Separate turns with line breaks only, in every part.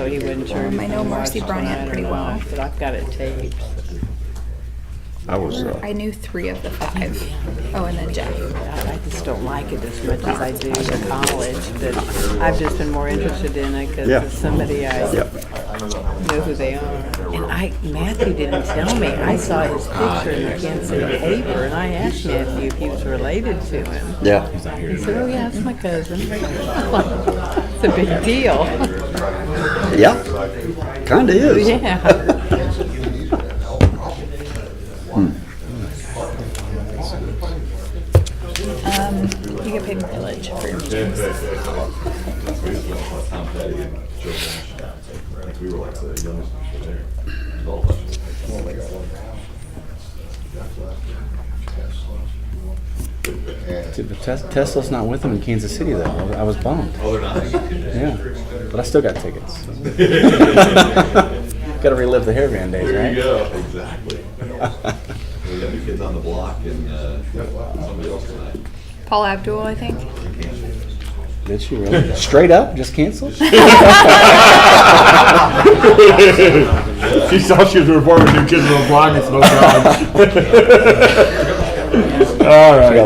so he wouldn't turn.
I know Marcy Bryant pretty well.
But I've got it taped.
I knew 3 of the 5. Oh, and then Jeff.
I just don't like it as much as I do in college, but I've just been more interested in it because it's somebody I know who they are. And Matthew didn't tell me. I saw his picture in the Kansas City paper, and I asked Matthew if he was related to him.
Yeah.
He said, "Oh yeah, that's my cousin." It's a big deal.
Yeah. Kind of is.
Yeah.
You get paid mileage for your meetings.
Dude, but Tesla's not with them in Kansas City, though. I was bummed.
Oh, they're not?
Yeah, but I still got tickets. So. Got to relive the hair band days,
There
right?
you go, exactly. We got the kids on the block and somebody else tonight.
Paul Abdul, I think.
Did she really? Straight up, just canceled?
She saw she was performing two kids on the block and no problem. All right.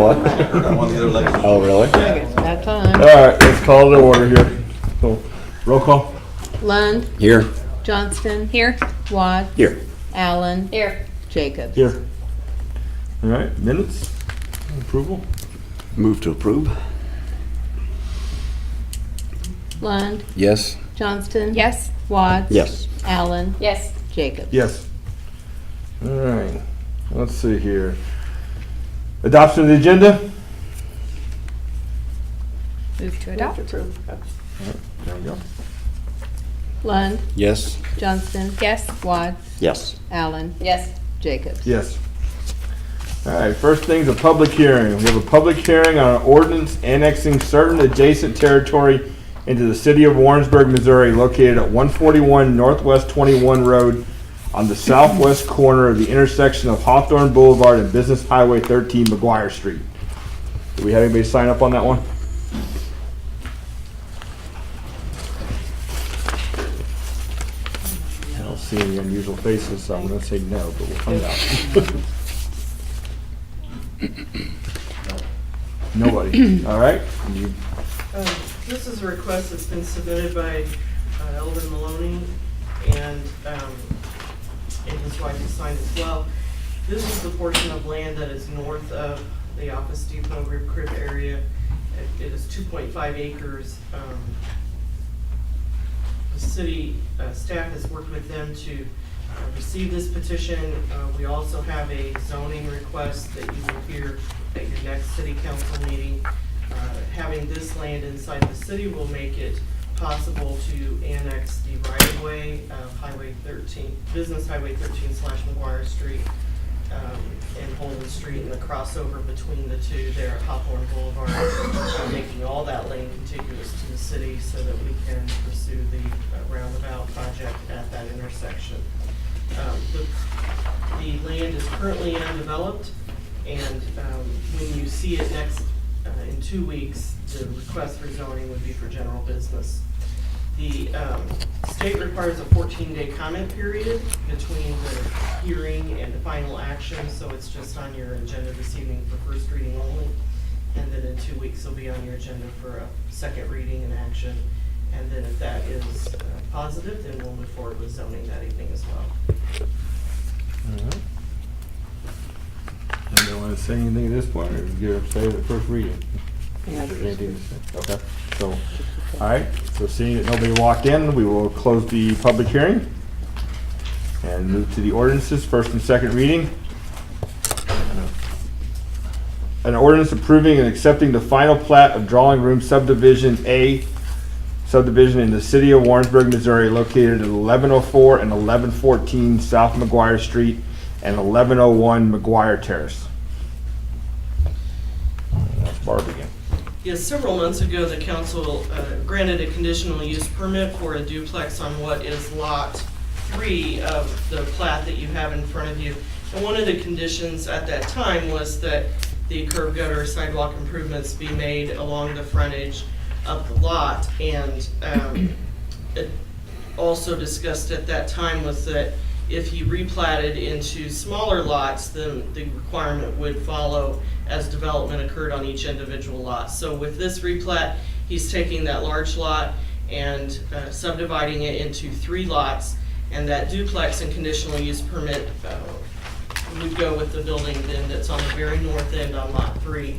Oh, really?
That time.
All right, let's call it to order here. So, roll call.
Lund,
Here.
Johnston,
Here.
Watts,
Here.
Allen,
Here.
Jacobs.
Here. All right, minutes. Approval.
Move to approve.
Lund,
Yes.
Johnston.
Yes.
Watts.
Yes.
Allen.
Yes.
Jacobs.
Yes. All right. Let's see here. Adoption of the agenda.
Move to adopt.
There we go.
Lund,
Yes.
Johnston.
Yes.
Watts,
Yes.
Allen,
Yes.
Jacobs.
Yes. All right, first thing's a public hearing. We have a public hearing on an ordinance annexing certain adjacent territory into the city of Warrensburg, Missouri, located at 141 Northwest 21 Road on the southwest corner of the intersection of Hawthorne Boulevard and Business Highway 13, McGuire Street. Do we have anybody sign up on that one? I don't see any unusual faces, so I'm going to say no, but we'll find out. Nobody. All right.
This is a request that's been submitted by Elvin Maloney and his wife has signed as well. This is the portion of land that is north of the Office Depot Rib Crib area. It is 2.5 acres. The city staff has worked with them to receive this petition. We also have a zoning request that you will hear at your next city council meeting. Having this land inside the city will make it possible to annex the right-of-way of Highway 13, Business Highway 13 / McGuire Street, and Holden Street, and the crossover between the two there at Hawthorne Boulevard, making all that lane contiguous to the city so that we can pursue the roundabout project at that intersection. The land is currently undeveloped, and when you see it next in 2 weeks, the request for zoning would be for general business. The state requires a 14-day comment period between the hearing and the final action, so it's just on your agenda this evening for first reading only. And then in 2 weeks, it'll be on your agenda for a second reading and action. And then if that is positive, then we'll move forward with zoning that evening as well.
All right. Anybody want to say anything at this point, or say the first reading? Anything to say? Okay. So, all right. So, seeing that nobody walked in, we will close the public hearing and move to the ordinances, first and second reading. An ordinance approving and accepting the final plat of Drawing Room Subdivision A subdivision in the city of Warrensburg, Missouri, located at 1104 and 1114 South McGuire Street and 1101 McGuire Terrace. That's Barb again.
Yes, several months ago, the council granted a conditional use permit for a duplex on what is lot 3 of the plat that you have in front of you. And one of the conditions at that time was that the curb gutter sidewalk improvements be made along the frontage of the lot. And also discussed at that time was that if he replatted into smaller lots, then the requirement would follow as development occurred on each individual lot. So with this replat, he's taking that large lot and subdividing it into 3 lots, and that duplex and conditional use permit would go with the building then that's on the very north end on lot 3.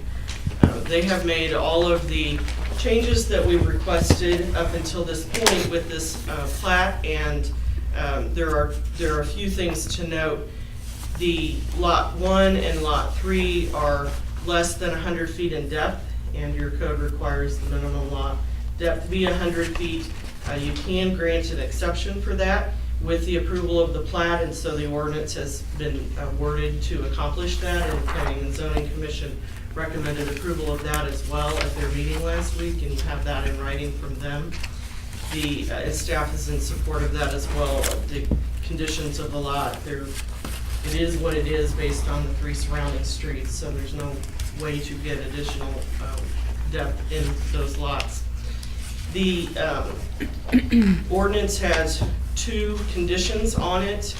They have made all of the changes that we requested up until this point with this plat, and there are a few things to note. The lot 1 and lot 3 are less than 100 feet in depth, and your code requires the minimum lot depth to be 100 feet. You can grant an exception for that with the approval of the plat, and so the ordinance has been worded to accomplish that, and the Planning and Zoning Commission recommended approval of that as well at their meeting last week, and you have that in writing from them. The staff is in support of that as well. The conditions of the lot, it is what it is based on the 3 surrounding streets, so there's no way to get additional depth in those lots. The ordinance has 2 conditions on it.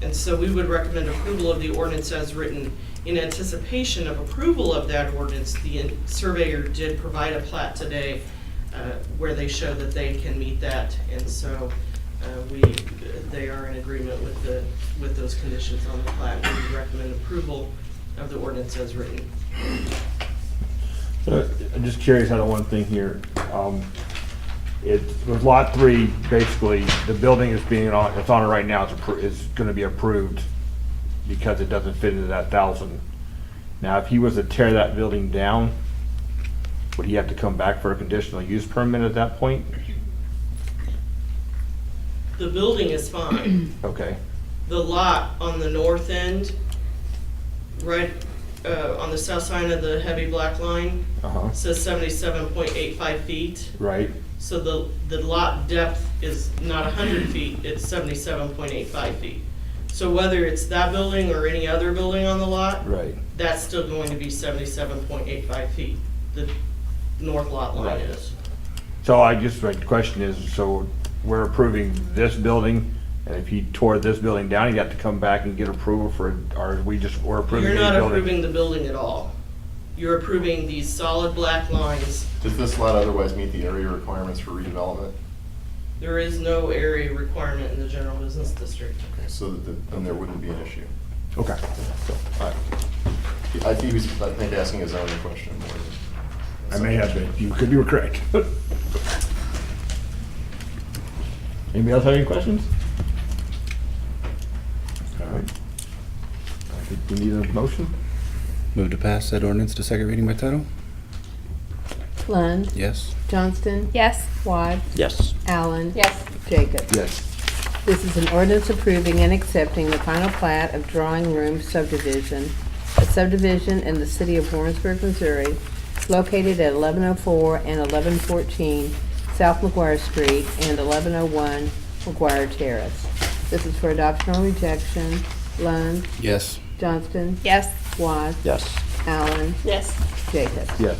And so we would recommend approval of the ordinance as written. In anticipation of approval of that ordinance, the surveyor did provide a plat today where they show that they can meet that, and so they are in agreement with those conditions on the plat. We would recommend approval of the ordinance as written.
I'm just curious on one thing here. With lot 3, basically, the building is it's on it right now, is gonna be approved because it doesn't fit into that 1,000. Now, if he was to tear that building down, would he have to come back for a conditional use permit at that point?
The building is fine.
Okay,
The lot on the north end, right on the south side of the heavy black line, says 77.85 feet.
right,
So the lot depth is not 100 feet, it's 77.85 feet. So whether it's that building or any other building on the lot,
right.
that's still going to be 77.85 feet. The north lot line
Right.
is.
So my question is, so we're approving this building, and if he tore this building down, he'd have to come back and get approval for it, or we're approving
You're
the
not
building?
approving the building at all. You're approving these solid black lines.
Does this lot otherwise meet the area requirements for redevelopment?
There is no area requirement in the general business district.
Okay, so then there wouldn't be an issue.
Okay.
I think he was, I think, asking a zoning question more than.
I may have been, you could be correct. Anybody else have any questions? All right. I think we need a motion.
Move to pass said ordinance to second reading by title?
Lund,
Yes.
Johnston,
Yes.
Watts,
Yes.
Allen.
Yes.
Jacobs.
Yes.
This is an ordinance approving and accepting the final plat of Drawing Room subdivision, a subdivision in the city of Warrensburg, Missouri, located at 1104 and 1114 South McGuire Street and 1101 McGuire Terrace. This is for adoption or rejection. Lund,
Yes.
Johnston,
Yes.
Watts,
Yes.
Allen,
Yes.
Jacobs.
Yes.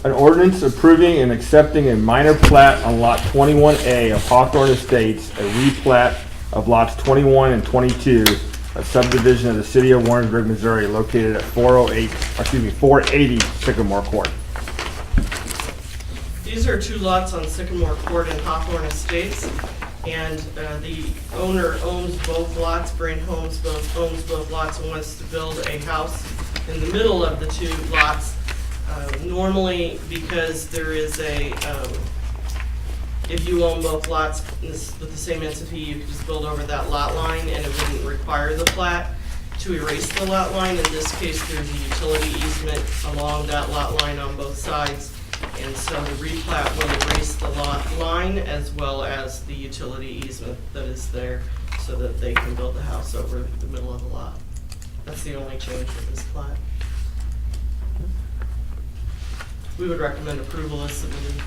An ordinance approving and accepting a minor plat on lot 21A of Hawthorne Estates, a replat of lots 21 and 22, a subdivision of the city of Warrensburg, Missouri, located at 480 Sycamore Court.
These are 2 lots on Sycamore Court and Hawthorne Estates, and the owner owns both lots. Brain Homes owns both lots and wants to build a house in the middle of the 2 lots. Normally, because there is if you own both lots with the same entity, you could just build over that lot line and it wouldn't require the plat to erase the lot line. In this case, there's a utility easement along that lot line on both sides. And so the replat will erase the lot line as well as the utility easement that is there so that they can build the house over the middle of the lot. That's the only change with this plat. We would recommend approval as submitted.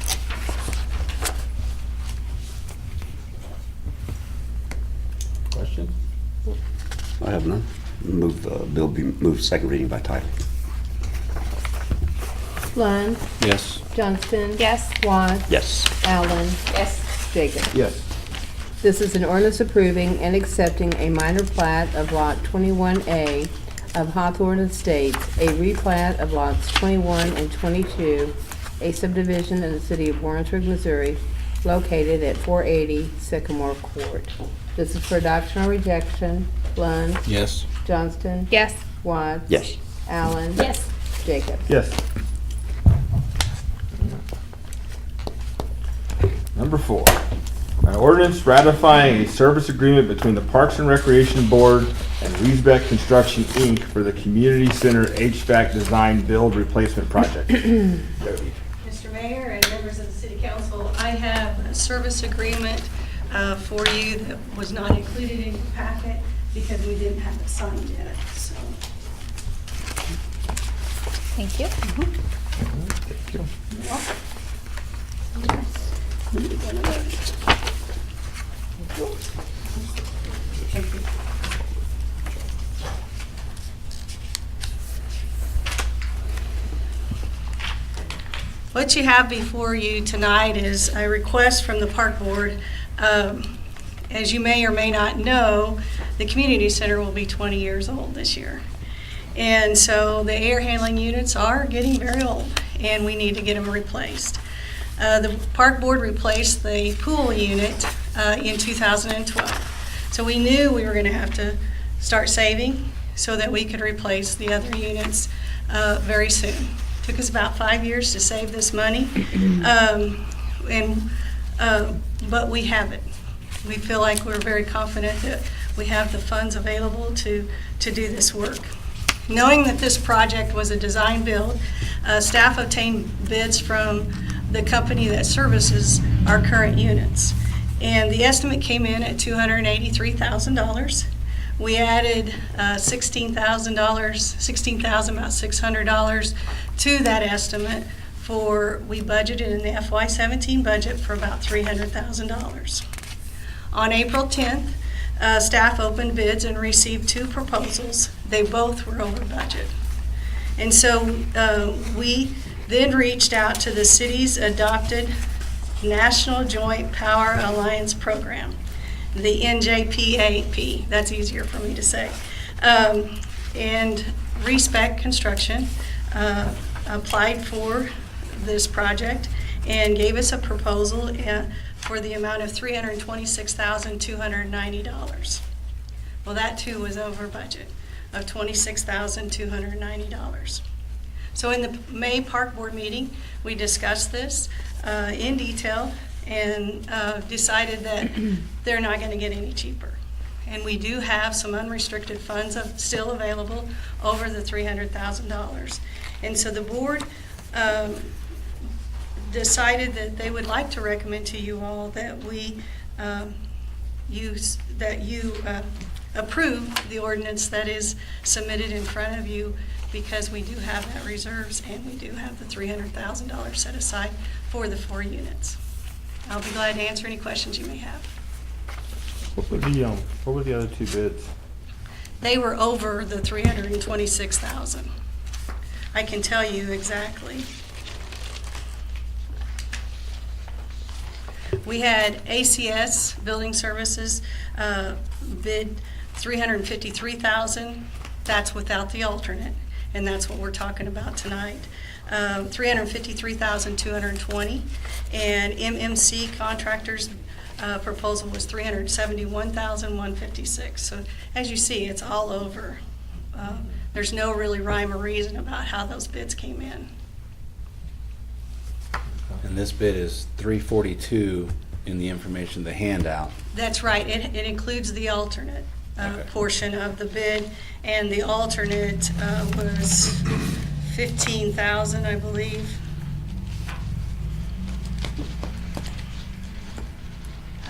Questions?
I have none. Move, bill be moved second reading by title.
Lund,
Yes.
Johnston.
Yes.
Watts.
Yes.
Allen.
Yes.
Jacob.
Yes.
This is an ordinance approving and accepting a minor plat of Lot 21A of Hawthorne Estates, a replat of lots 21 and 22, a subdivision in the city of Warrensburg, Missouri, located at 480 Sycamore Court. This is for adoption or rejection. Lund,
Yes.
Johnston.
Yes.
Watts.
Yes.
Allen.
Yes.
Jacob.
Yes. Number 4, an ordinance ratifying a service agreement between the Parks and Recreation Board and Riesbeck Construction, Inc. for the Community Center HVAC Design Build Replacement Project. Jody.
Mr. Mayor and members of the City Council, I have a service agreement for you that was not included in your packet because we didn't have it signed yet, so.
Thank you.
What you have before you tonight is a request from the Park Board. As you may or may not know, the community center will be 20 years old this year. And so the air handling units are getting very old, and we need to get them replaced. The Park Board replaced the pool unit in 2012. So we knew we were going to have to start saving so that we could replace the other units very soon. Took us about 5 years to save this money, but we have it. We feel like we're very confident that we have the funds available to do this work. Knowing that this project was a design build, staff obtained bids from the company that services our current units. And the estimate came in at $283,000. We added $16,600 to that estimate we budgeted in the FY17 budget for about $300,000. On April 10th, staff opened bids and received 2 proposals. They both were over budget. And so we then reached out to the city's adopted National Joint Power Alliance program, the NJPAP, that's easier for me to say. And Respec Construction applied for this project and gave us a proposal for the amount of $326,290. Well, that too was over budget of $26,290. So in the May Park Board meeting, we discussed this in detail and decided that they're not going to get any cheaper. And we do have some unrestricted funds still available over the $300,000. And so the board decided that they would like to recommend to you all that you approve the ordinance that is submitted in front of you, because we do have that reserves and we do have the $300,000 set aside for the 4 units. I'll be glad to answer any questions you may have.
What were the other 2 bids?
They were over the $326,000. I can tell you exactly. We had ACS Building Services bid $353,000. That's without the alternate, and that's what we're talking about tonight. $353,220, and MMC Contractors proposal was $371,156. So as you see, it's all over. There's no really rhyme or reason about how those bids came in.
And this bid is 342 in the information, the handout.
That's right. It includes the alternate
Okay.
portion of the bid, and the alternate was $15,000, I believe.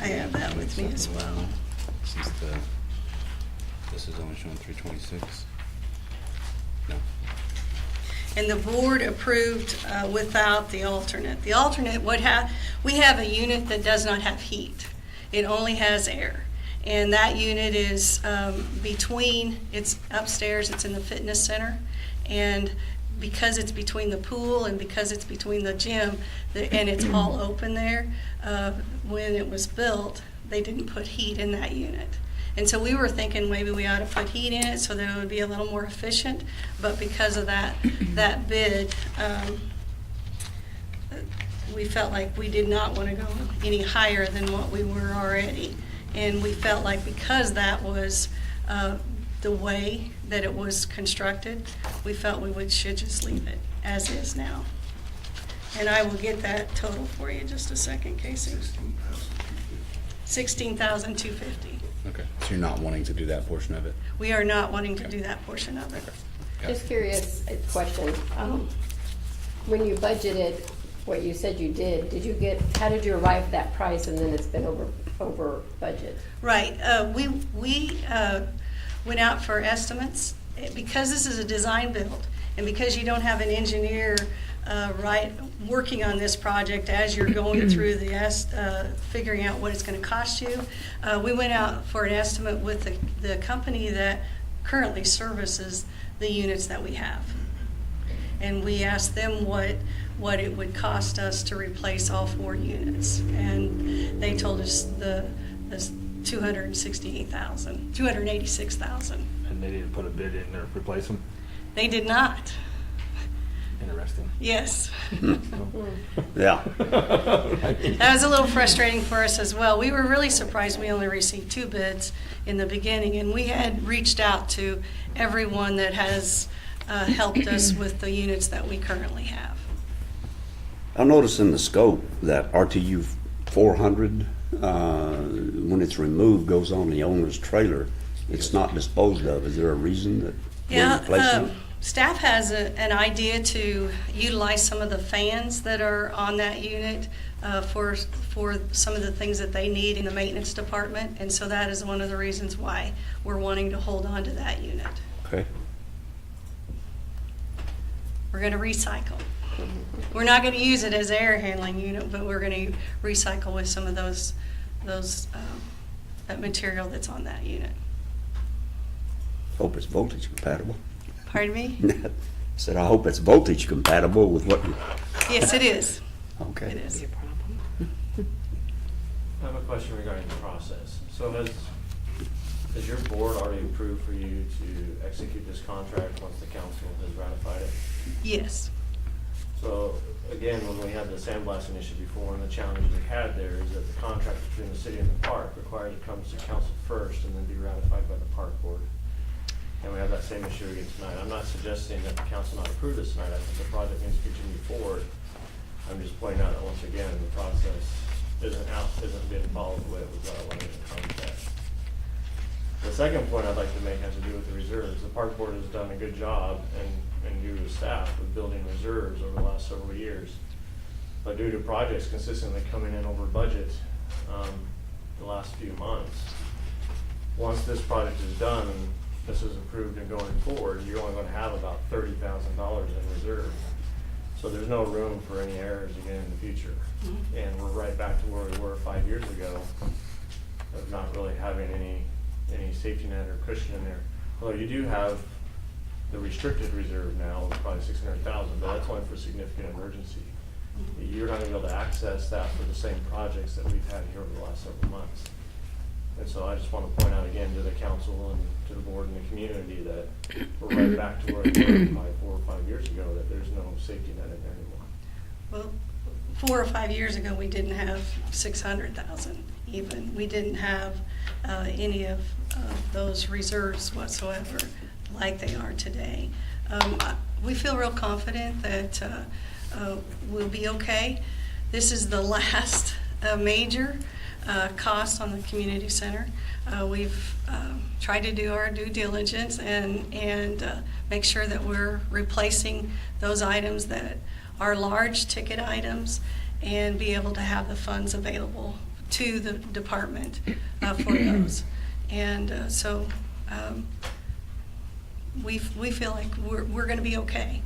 I have that with me as well.
Since this is only showing 326. No.
And the board approved without the alternate. The alternate we have a unit that does not have heat. It only has air. And that unit is it's upstairs, it's in the fitness center, and because it's between the pool and because it's between the gym, and it's all open there, when it was built, they didn't put heat in that unit. And so we were thinking maybe we ought to put heat in it so that it would be a little more efficient, but because of that bid, we felt like we did not want to go any higher than what we were already. And we felt like because that was the way that it was constructed, we felt should just leave it as is now. And I will get that total for you in just a second, Casey. $16,250.
Okay, so you're not wanting to do that portion of it?
We are not wanting to do that portion of it.
Okay.
Just curious, question. When you budgeted what you said you did how did you arrive at that price and then it's been over budget?
Right. We went out for estimates because this is a design build, and because you don't have an engineer working on this project as you're going through the figuring out what it's going to cost you. We went out for an estimate with the company that currently services the units that we have, and we asked them what it would cost us to replace all 4 units, and they told us the $286,000.
And they didn't put a bid in there to replace them?
They did not.
Interesting.
Yes.
Yeah.
That was a little frustrating for us as well. We were really surprised we only received 2 bids in the beginning, and we had reached out to everyone that has helped us with the units that we currently have.
I noticed in the scope that RTU 400, when it's removed, goes on the owner's trailer. It's not disposed of. Is there a reason that we're replacing it?
Staff has an idea to utilize some of the fans that are on that unit for some of the things that they need in the maintenance department, and so that is one of the reasons why we're wanting to hold on to that unit.
Okay.
We're going to recycle. We're not going to use it as an air handling unit, but we're going to recycle with some of that material that's on that unit.
Hope it's voltage compatible.
Pardon me?
I said, I hope it's voltage compatible with what you...
Yes, it is.
Okay.
It is.
Be a problem.
I have a question regarding the process. So has your board already approved for you to execute this contract once the council has ratified it?
Yes.
So again, when we had the sandblasting issue before, and the challenge we had there is that the contract between the city and the park requires it comes to council first and then be ratified by the park board. And we have that same issue again tonight. I'm not suggesting that the council not approve this tonight. I think the project needs to continue forward. I'm just pointing out that once again, the process isn't being followed the way it was outlined in the contract. The second point I'd like to make has to do with the reserves. The park board has done a good job, and you as staff, with building reserves over the last several years. But due to projects consistently coming in over budget the last few months, once this project is done and this is approved and going forward, you're only going to have about $30,000 in reserve. So there's no room for any errors again in the future.
Mm-hmm.
And we're right back to where we were 5 years ago of not really having any safety net or cushion in there. Although you do have the restricted reserve now, of probably $600,000, but that's only for significant emergency. You're not going to be able to access that for the same projects that we've had here over the last several months. And so I just want to point out again to the council and to the board and the community that we're right back to where we were probably 4 or 5 years ago, that there's no safety net in there anymore.
Well, 4 or 5 years ago, we didn't have 600,000 even. We didn't have any of those reserves whatsoever like they are today. We feel real confident that we'll be okay. This is the last major cost on the community center. We've tried to do our due diligence and make sure that we're replacing those items that are large ticket items and be able to have the funds available to the department for those. And so we feel like we're going to be okay.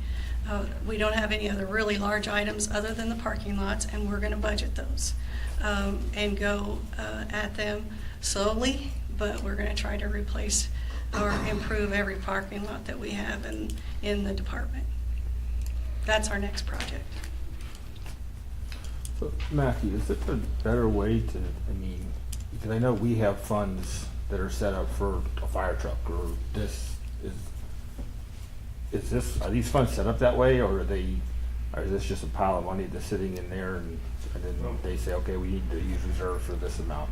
We don't have any other really large items other than the parking lots, and we're going to budget those and go at them slowly, but we're going to try to replace or improve every parking lot that we have in the department. That's our next project.
So, Matthew, is there a better way to, I mean, because I know we have funds that are set up for a fire truck, or this is this, are these funds set up that way, or or is this just a pile of money that's sitting in there and then they say, okay, we need to use reserves for this amount?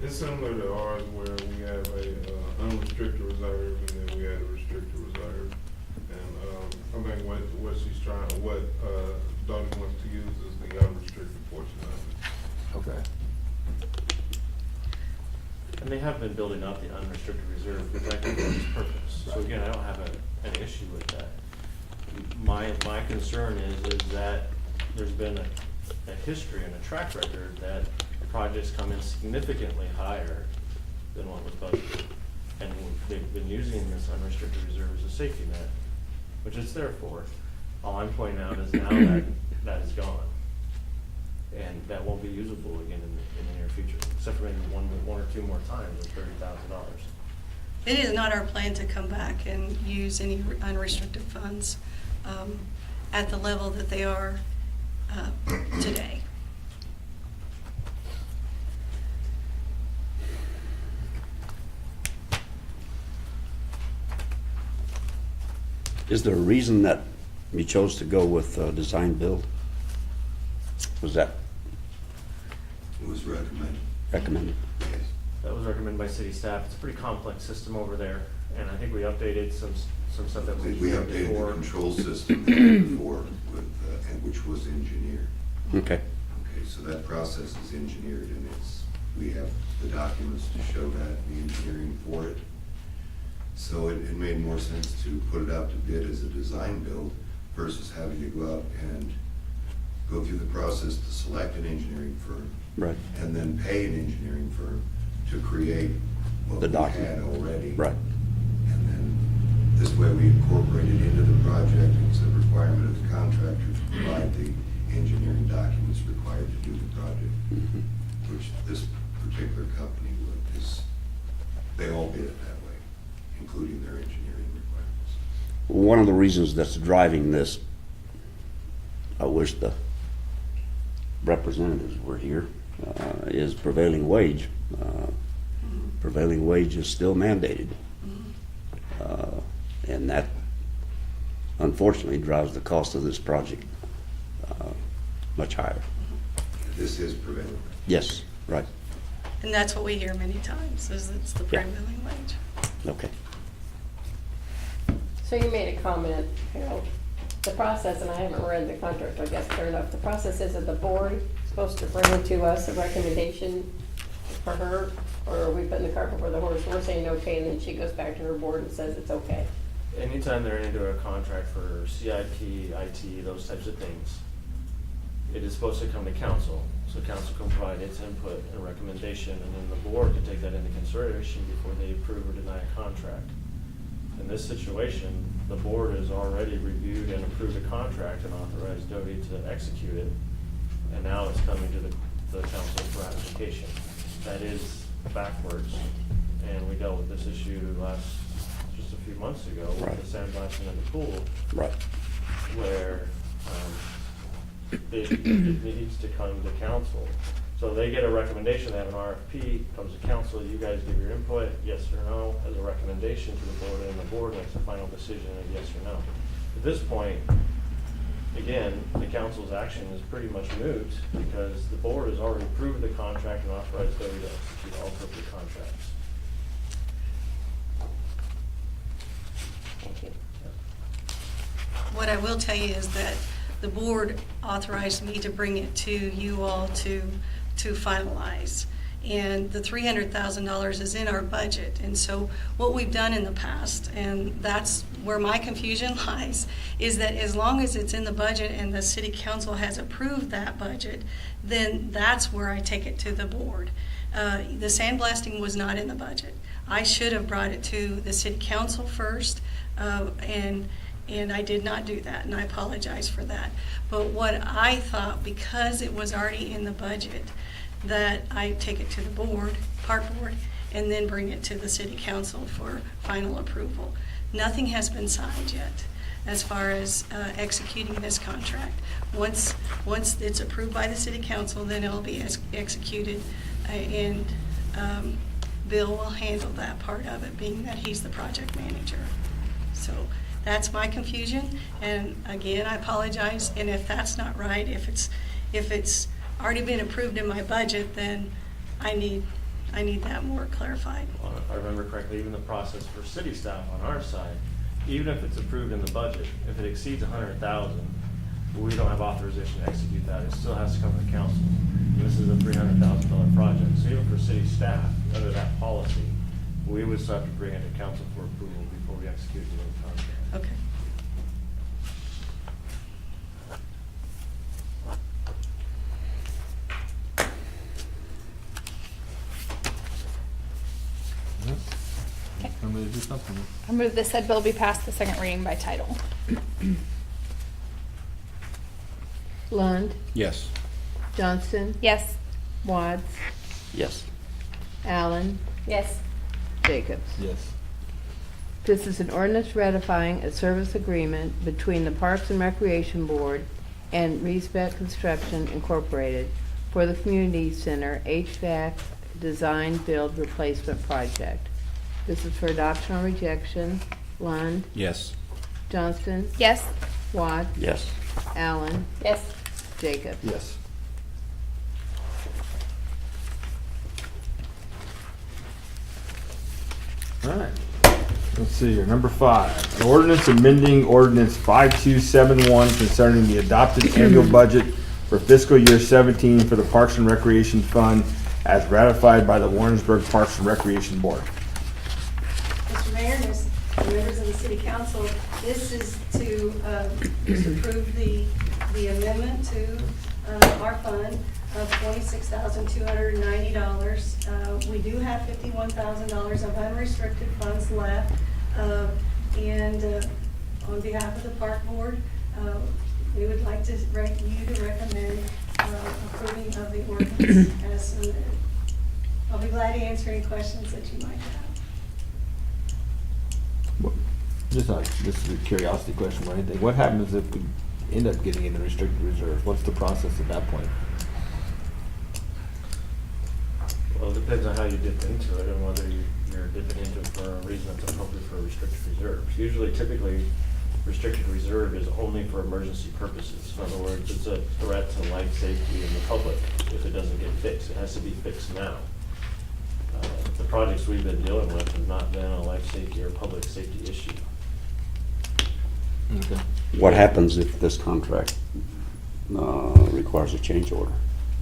It's similar to ours where we have a unrestricted reserve and then we had a restricted reserve. And I think what she's trying, what Dottie wants to use is the unrestricted portion of it.
Okay.
And they have been building up the unrestricted reserve exactly for this purpose. So again, I don't have an issue with that. My concern is that there's been a history and a track record that projects come in significantly higher than what was budgeted. And they've been using this unrestricted reserve as a safety net, which it's there for. All I'm pointing out is now that is gone. And that won't be usable again in the near future, except for maybe one or two more times with $30,000.
It is not our plan to come back and use any unrestricted funds at the level that they are today.
Is there a reason that you chose to go with design build? Was that
It was
recommended?
Yes.
That was recommended by city staff. It's a pretty complex system over there, and I think we updated some stuff that was
We
there
updated
before.
the control system before, and which was engineered.
Okay.
Okay, so that process is engineered, and we have the documents to show that, the engineering for it. So it made more sense to put it out to bid as a design build versus having to go out and go through the process to select an engineering firm.
Right.
And then pay an engineering firm to create what
The
we
document.
had already.
Right.
And then this way we incorporate it into the project. It's a requirement of the contractor to provide the engineering documents required to do the project, which this particular company would, they all did it that way, including their engineering requirements.
One of the reasons that's driving this, I wish the representatives were here, is prevailing wage. Prevailing wage is still mandated. And that unfortunately drives the cost of this project much higher.
This is prevailing.
Yes, right.
And that's what we hear many times, is it's the
Yeah.
prevailing wage.
Okay.
So you made a comment, Harold, the process, and I haven't read the contract, I guess, fair enough. The process is that the board is supposed to bring to us a recommendation for her, or are we putting the cart before the horse? We're saying okay, and then she goes back to her board and says it's okay.
Anytime they're into a contract for CIP, IT, those types of things, it is supposed to come to council. So council can provide its input and recommendation, and then the board can take that into consideration before they approve or deny a contract. In this situation, the board has already reviewed and approved a contract and authorized Doty to execute it, and now it's coming to the council for ratification. That is backwards, and we dealt with this issue just a few months ago with
Right.
the sandblasting in the pool,
Right.
where it needs to come to council. So they get a recommendation, they have an RFP, comes to council, you guys give your input, yes or no, as a recommendation to the board, and the board makes a final decision of yes or no. At this point, again, the council's action is pretty much moot, because the board has already approved the contract and authorized Doty to execute all appropriate contracts.
Thank you.
What I will tell you is that the board authorized me to bring it to you all to finalize. And the $300,000 is in our budget. And so what we've done in the past, and that's where my confusion lies, is that as long as it's in the budget and the city council has approved that budget, then that's where I take it to the board. The sandblasting was not in the budget. I should have brought it to the city council first, and I did not do that, and I apologize for that. But what I thought, because it was already in the budget, that I take it to the board, park board, and then bring it to the city council for final approval. Nothing has been signed yet. as far as executing this contract. Once it's approved by the city council, then it'll be executed, and Bill will handle that part of it, being that he's the project manager. So that's my confusion, and again, I apologize, and if that's not right, if it's already been approved in my budget, then I need that more clarified.
Well, if I remember correctly, even the process for city staff on our side, even if it's approved in the budget, if it exceeds 100,000, we don't have authorization to execute that. It still has to come to the council. And this is a $300,000 project. So even for city staff, under that policy, we would still have to bring it to council for approval before we execute the contract.
Okay.
Somebody do something.
I move this said bill be passed the second reading by title.
Lund,
Yes.
Johnston,
Yes.
Watts,
Yes.
Allen,
Yes.
Jacobs.
Yes.
This is an ordinance ratifying a service agreement between the Parks and Recreation Board and Respect Construction Incorporated for the Community Center HVAC Design Build Replacement Project. This is for adoption or rejection. Lund,
Yes.
Johnston,
Yes.
Watts,
Yes.
Allen,
Yes.
Jacobs.
Yes. All right. Let's see here. Number 5, an ordinance amending ordinance 5271 concerning the adopted annual budget for fiscal year 17 for the Parks and Recreation Fund as ratified by the Warrensburg Parks and Recreation Board.
Mr. Mayor, and members of the city council, this is to just approve the amendment to our fund of $26,290. We do have $51,000 of unrestricted funds left, and on behalf of the park board, we would like to you to recommend approving of the ordinance as submitted. I'll be glad to answer any questions that you might have.
Just this is a curiosity question or anything. What happens if we end up getting into restricted reserve? What's the process at that point?
Well, it depends on how you dip into it and whether you're dipping into it for a reason that's appropriate for restricted reserves. Usually, typically, restricted reserve is only for emergency purposes. In other words, it's a threat to life safety and the public if it doesn't get fixed. It has to be fixed now. The projects we've been dealing with have not been a life safety or public safety issue.
Okay.
What happens if this contract requires a change order,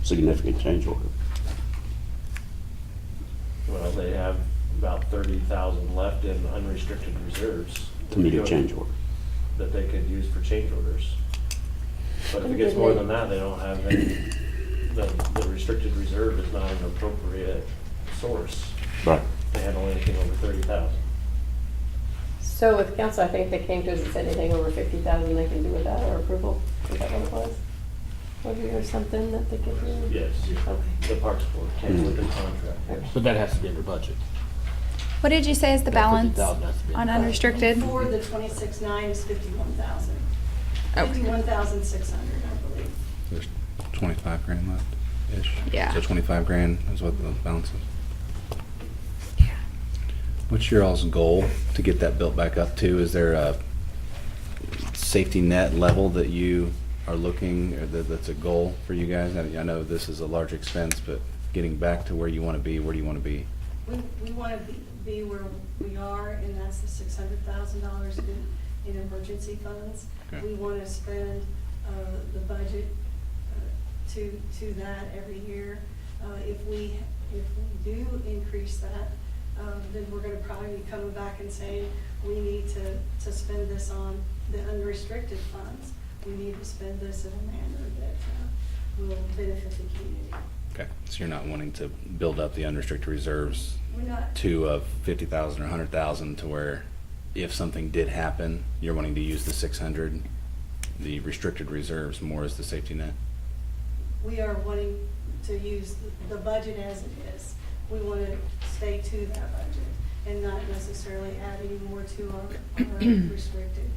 significant change order?
Well, they have about 30,000 left in unrestricted reserves.
To meet a change order?
That they could use for change orders. But if it gets more than that, they don't have any, the restricted reserve is not an appropriate source.
Right.
They handle anything over 30,000.
So with council, I think they came to us and said anything over 50,000 they can do without our approval. Is that what it was? Was there something that they could do?
Yes.
Okay.
The Parks Board came with the contract. Yes.
But that has to be in your budget.
What did you say is the
That
balance
50,000 has to be in
on
the budget.
unrestricted?
For the 26.9 is 51,000.
Okay.
51,600, I believe.
There's 25 grand left-ish.
Yeah.
So 25 grand is what the balance is. What's your all's goal to get that built back up to? Is there a safety net level that you are looking, or that's a goal for you guys? I know this is a large expense, but getting back to where you want to be, where do you want to be?
We want to be where we are, and that's the $600,000 in emergency funds.
Okay.
We want to spend the budget to that every year. If we do increase that, then we're going to probably be coming back and saying, we need to spend this on the unrestricted funds. We need to spend this in a manner that will benefit the community.
Okay, so you're not wanting to build up the unrestricted reserves
We're not.
to 50,000 or 100,000 to where if something did happen, you're wanting to use the 600, the restricted reserves more as the safety net?
We are wanting to use the budget as it is. We want to stay to that budget and not necessarily add any more to our restricted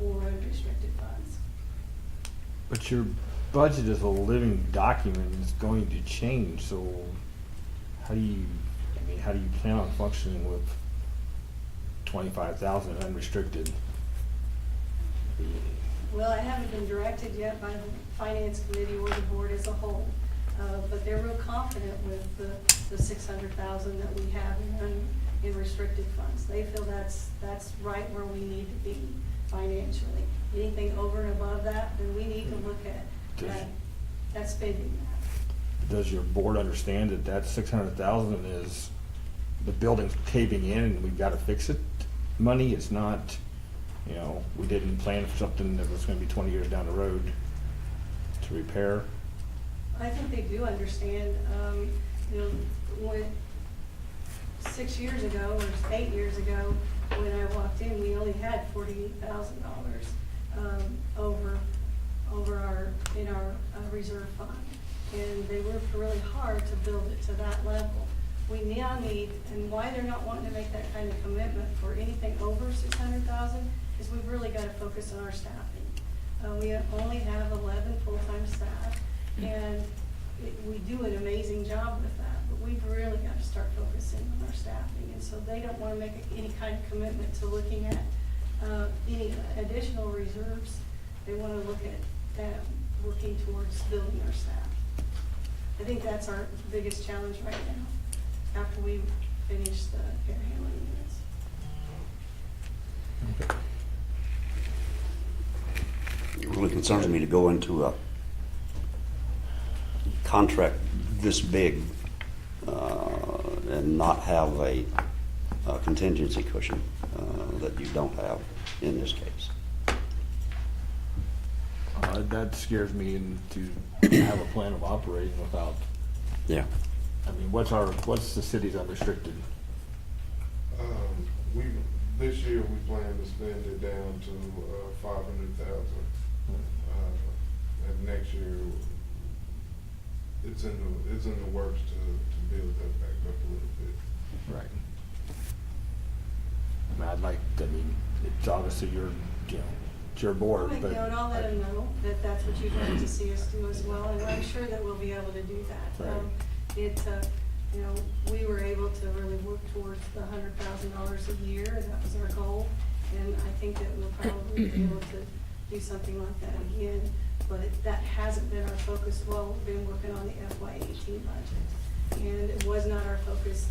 or unrestricted funds.
But your budget is a living document and it's going to change, so how do you plan on functioning with 25,000 unrestricted?
Well, I haven't been directed yet by the finance committee or the board as a whole, but they're real confident with the 600,000 that we have in restricted funds. They feel that's right where we need to be financially. Anything over and above that, then we need to look at spending that.
Does your board understand that that 600,000 is the building's caving in and we've got to fix it money? It's not, we didn't plan for something that was going to be 20 years down the road to repair.
I think they do understand, when 6 years ago or 8 years ago, when I walked in, we only had $48,000 in our reserve fund. And they worked really hard to build it to that level. We now need, and why they're not wanting to make that kind of commitment for anything over 600,000 is we've really got to focus on our staffing. We only have 11 full-time staff, and we do an amazing job with that, but we've really got to start focusing on our staffing. And so they don't want to make any kind of commitment to looking at any additional reserves. They want to look at working towards building our staff. I think that's our biggest challenge right now, after we finish the air handling units.
It really concerns me to go into a contract this big and not have a contingency cushion that you don't have in this case.
That scares me into have a plan of operating without.
Yeah.
I mean, what's the city's unrestricted?
This year we plan to spend it down to 500,000. And next year it's in the works to build that back up a little bit.
Right. It's obviously it's your board,
And I'll let them know that that's what you'd like to see us do as well, and I'm sure that we'll be able to do that.
Right.
We were able to really work towards the $100,000 a year, and that was our goal. And I think that we'll probably be able to do something like that again, but that hasn't been our focus while we've been working on the FY18 budget. And it was not our focus.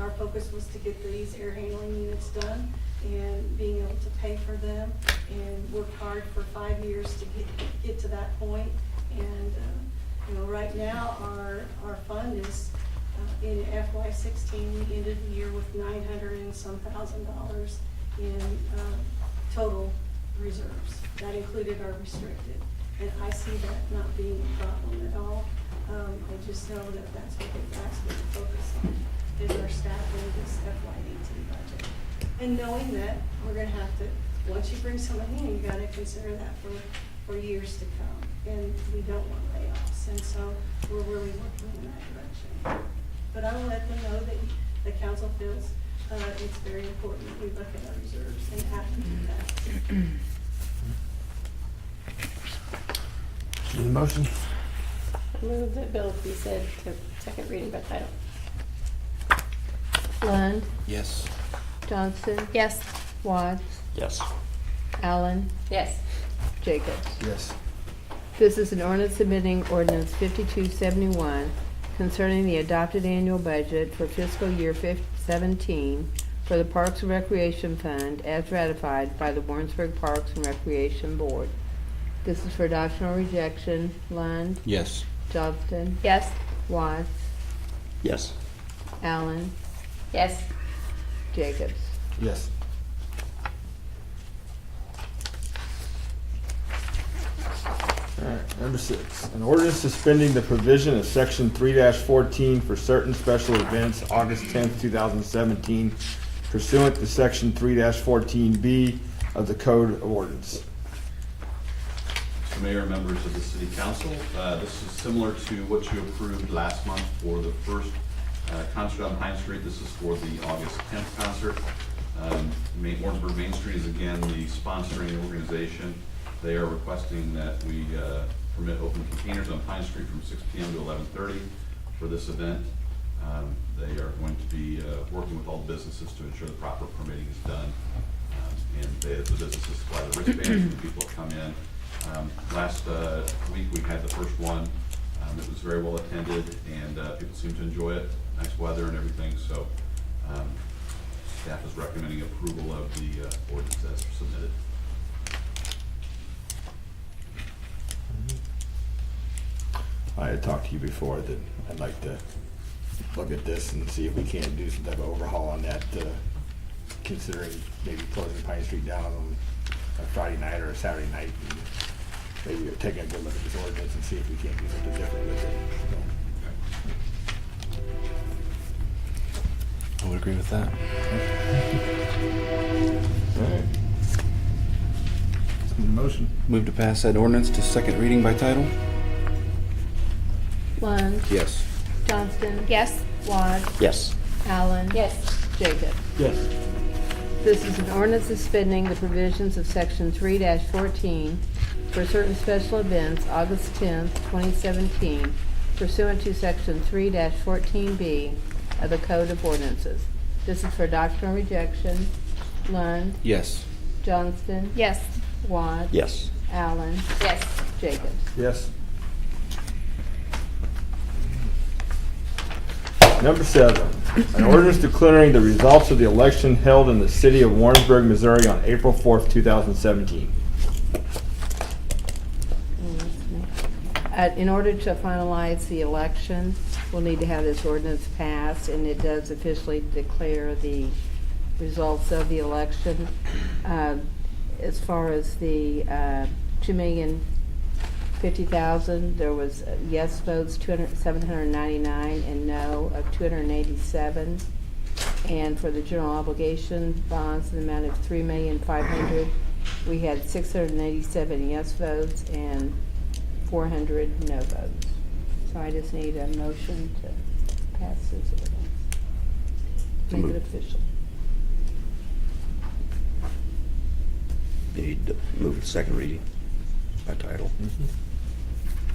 Our focus was to get these air handling units done and being able to pay for them, and worked hard for 5 years to get to that point. And right now our fund is in FY16. We ended the year with $900 and some thousand in total reserves. That included our restricted, and I see that not being a problem at all. I just know that that's what the focus on is our staffing this FY18 budget. And knowing that we're going to have to, once you bring somebody in, you got to consider that for years to come. And we don't want layoffs, and so we're really working in that direction. But I will let them know that the council feels it's very important that we look at our reserves and have to do that.
Any motion?
I move that bill be said to second reading by title.
Lund,
Yes.
Johnston,
Yes.
Watts,
Yes.
Allen,
Yes.
Jacobs.
Yes.
This is an ordinance submitting ordinance 5271 concerning the adopted annual budget for fiscal year 17 for the Parks and Recreation Fund as ratified by the Warrensburg Parks and Recreation Board. This is for adoption or rejection. Lund,
Yes.
Johnston,
Yes.
Watts,
Yes.
Allen,
Yes.
Jacobs.
Yes. All right, number 6, an ordinance suspending the provision of section 3-14 for certain special events, August 10th, 2017, pursuant to section 3-14B of the Code of Ordinance.
Mr. Mayor, members of the City Council, this is similar to what you approved last month for the first concert on Pine Street. This is for the August 10th concert. Warrensburg Main Street is again the sponsoring organization. They are requesting that we permit open containers on Pine Street from 6 p.m. to 11:30 for this event. They are going to be working with all the businesses to ensure the proper permitting is done. And the businesses supply the wristbands when people come in. Last week we had the first one. It was very well attended and people seem to enjoy it. Nice weather and everything, so staff is recommending approval of the ordinance as submitted.
I had talked to you before that I'd like to look at this and see if we can't do some type of overhaul on that, considering maybe closing Pine Street down on a Friday night or a Saturday night. And maybe taking a good look at this ordinance and see if we can't do something different with it.
I would agree with that.
All right. Let's need a motion.
Move to pass that ordinance to second reading by title?
Lund,
Yes.
Johnston,
Yes.
Watts,
Yes.
Allen.
Yes.
Jacob.
Yes.
This is an ordinance suspending the provisions of section 3-14 for certain special events, August 10th, 2017, pursuant to section 3-14B of the Code of Ordinances. This is for adoption or rejection. Lund,
Yes.
Johnston,
Yes.
Watts,
Yes.
Allen,
Yes.
Jacobs.
Yes. Number 7, an ordinance declaring the results of the election held in the city of Warrensburg, Missouri on April 4th, 2017.
In order to finalize the election, we'll need to have this ordinance passed, and it does officially declare the results of the election. As far as the 2,050,000, there was yes votes 799 and no of 287. And for the general obligation bonds, in the amount of 3,500,000, we had 687 yes votes and 400 no votes. So I just need a motion to pass this ordinance. Make it official.
Need to move to second reading by title.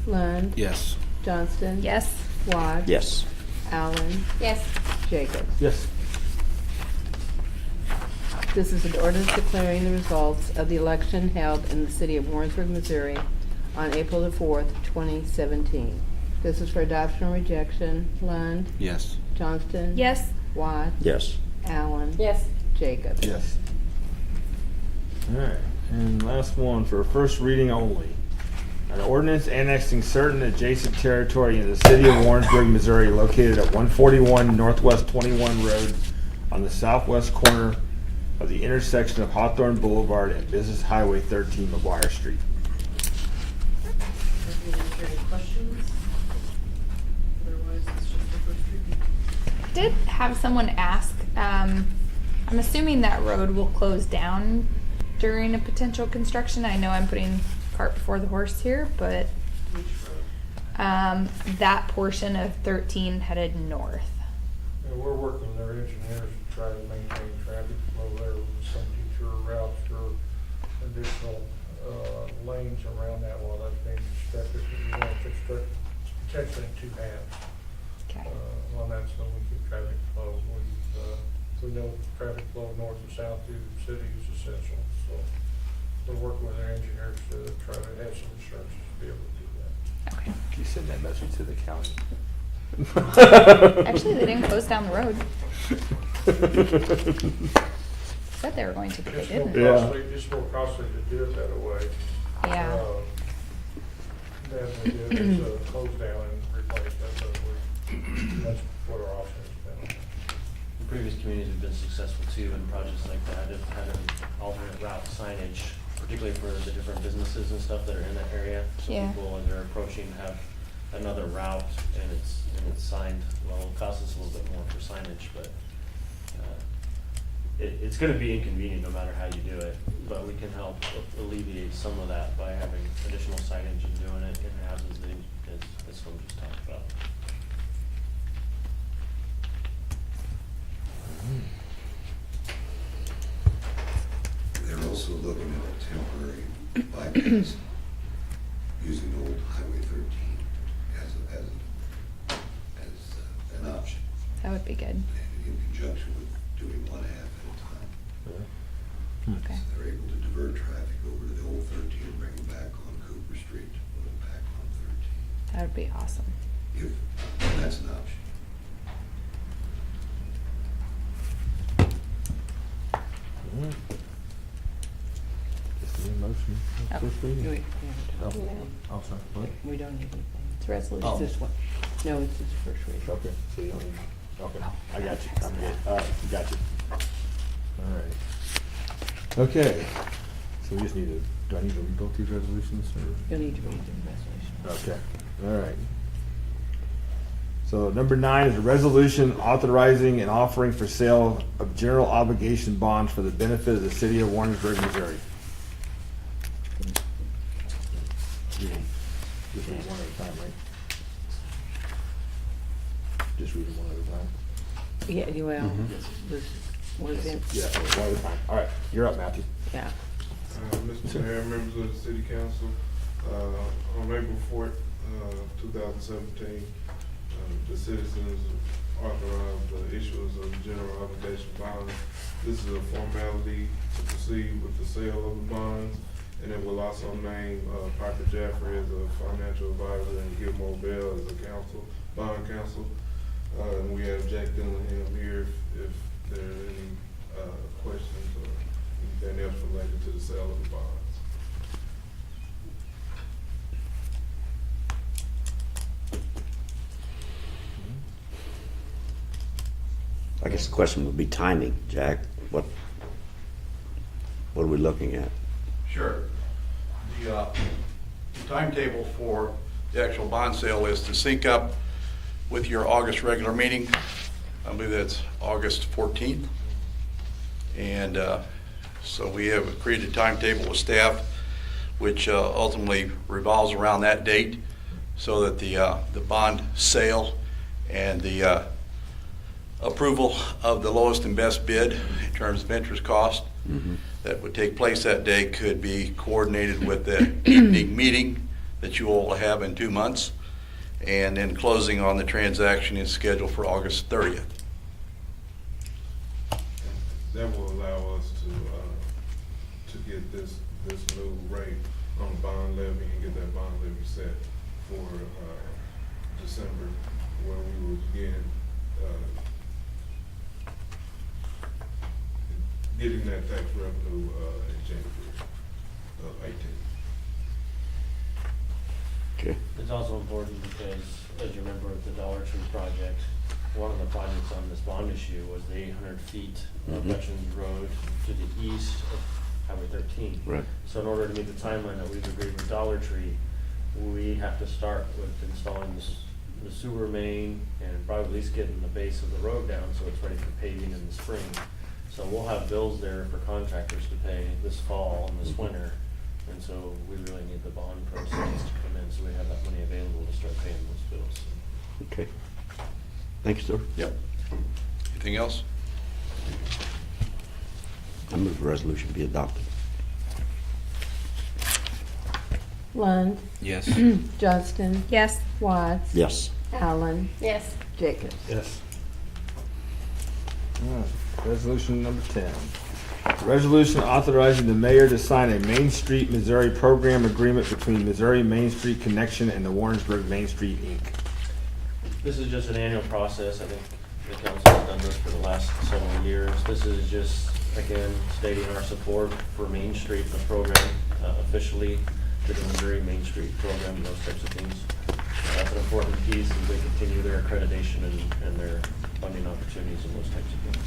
Lund,
Yes.
Johnston.
Yes.
Watts.
Yes.
Allen.
Yes.
Jacobs.
Yes.
This is an ordinance declaring the results of the election held in the city of Warrensburg, Missouri on April the 4th, 2017. This is for adoption or rejection. Lund,
Yes.
Johnston.
Yes.
Watts.
Yes.
Allen.
Yes.
Jacobs.
Yes. All right, and last one for first reading only. An ordinance annexing certain adjacent territory in the city of Warrensburg, Missouri, located at 141 Northwest 21 Road on the southwest corner of the intersection of Hawthorne Boulevard and Business Highway 13, McGuire Street.
Any questions? Otherwise, it's just the first reading.
Did have someone ask, I'm assuming that road will close down during a potential construction. I know I'm putting cart before the horse here, but
Which road?
that portion of 13 headed north.
And we're working with our engineers to try to maintain traffic flow there with some detour routes or additional lanes around that while that's being constructed. We want to construct potentially in 2 halves
Okay.
on that so we keep traffic flow. We know traffic flow north and south through the city is essential. So we're working with our engineers to try to have some instructions to be able to do that.
Okay.
Can you send that message to the county?
Actually, they didn't close down the road. Said they were going to, but they
It's more
didn't.
Yeah.
costly, it's more costly to do it that way.
Yeah.
Than we do is close down and replace that, but that's what our option has been.
Previous communities have been successful too in projects like that, have had an alternate route signage, particularly for the different businesses and stuff that are in that area. So
Yeah.
people, as they're approaching, have another route and it's signed. Well, it'll cost us a little bit more for signage, but it's gonna be inconvenient no matter how you do it. But we can help alleviate some of that by having additional signage and doing it in houses that, as Phil just talked about.
bypass using Old Highway 13 as an option,
That would be good.
and in conjunction with doing one half at a time.
Okay.
So they're able to divert traffic over to the old 13 and bring them back on Cooper Street to put them back on 13.
That would be awesome.
If that's an option.
Just need a motion.
Oh,
First reading.
We
Oh,
No,
I'm sorry. What?
we don't need anything.
It's a resolution.
Oh.
It's this one. No, it's his first reading.
Okay, so you don't need, okay, I got you, I'm good, all right, got you. All right. Okay, so we just need to, do I need to read both these resolutions, or?
You'll need to read the resolution.
Okay, all right. So number 9 is a resolution authorizing and offering for sale of general obligation bonds for the benefit of the city of Warrensburg, Missouri. Just read one at a time, right? Just read them one at a time.
Yeah, well, this was in,
Yeah, one at a time. All right, you're up, Matthew.
yeah.
Mr. Mayor, members of the city council, on April 4th, 2017, the citizens authorized the issuance of general obligation bonds. This is a formality to proceed with the sale of the bonds, and it will also name Piper Jaffray as a financial advisor and Gilmore Bell as a bond counsel. And we have Jack Dillingham here if there are any questions or anything else related to the sale of the bonds.
I guess the question would be timing, Jack. What are we looking at?
Sure. The timetable for the actual bond sale is to sync up with your August regular meeting. I believe that's August 14th. And so we have created a timetable with staff, which ultimately revolves around that date, so that the bond sale and the approval of the lowest and best bid in terms of interest cost that would take place that day could be coordinated with the evening meeting that you all have in 2 months. And then closing on the transaction is scheduled for August 30th.
That will allow us to get this new rate on the bond levy and get that bond levy set for December, when we will begin getting that tax revenue in January of 18.
Okay.
It's also important because, as you remember, with the Dollar Tree project, one of the projects on this bond issue was the 800 feet of Veterans Road to the east of Highway 13.
Right.
So in order to meet the timeline that we've agreed with Dollar Tree, we have to start with installing the sewer main and probably at least getting the base of the road down so it's ready for paving in the spring. So we'll have bills there for contractors to pay this fall and this winter. And so we really need the bond proceeds to come in so we have that money available to start paying those bills.
Okay. Thank you, sir.
Yep. Anything else?
I move the resolution be adopted.
Lund,
Yes.
Johnston,
Yes.
Watts.
Yes.
Allen,
Yes.
Jacobs.
Yes. All right, resolution number 10. Resolution authorizing the mayor to sign a Main Street, Missouri program agreement between Missouri Main Street Connection and the Warrensburg Main Street, Inc.
This is just an annual process. I think the council has done this for the last several years. This is just, again, stating our support for Main Street and the program officially to the Missouri Main Street program and those types of things. That's an important piece as they continue their accreditation and their funding opportunities and those types of things.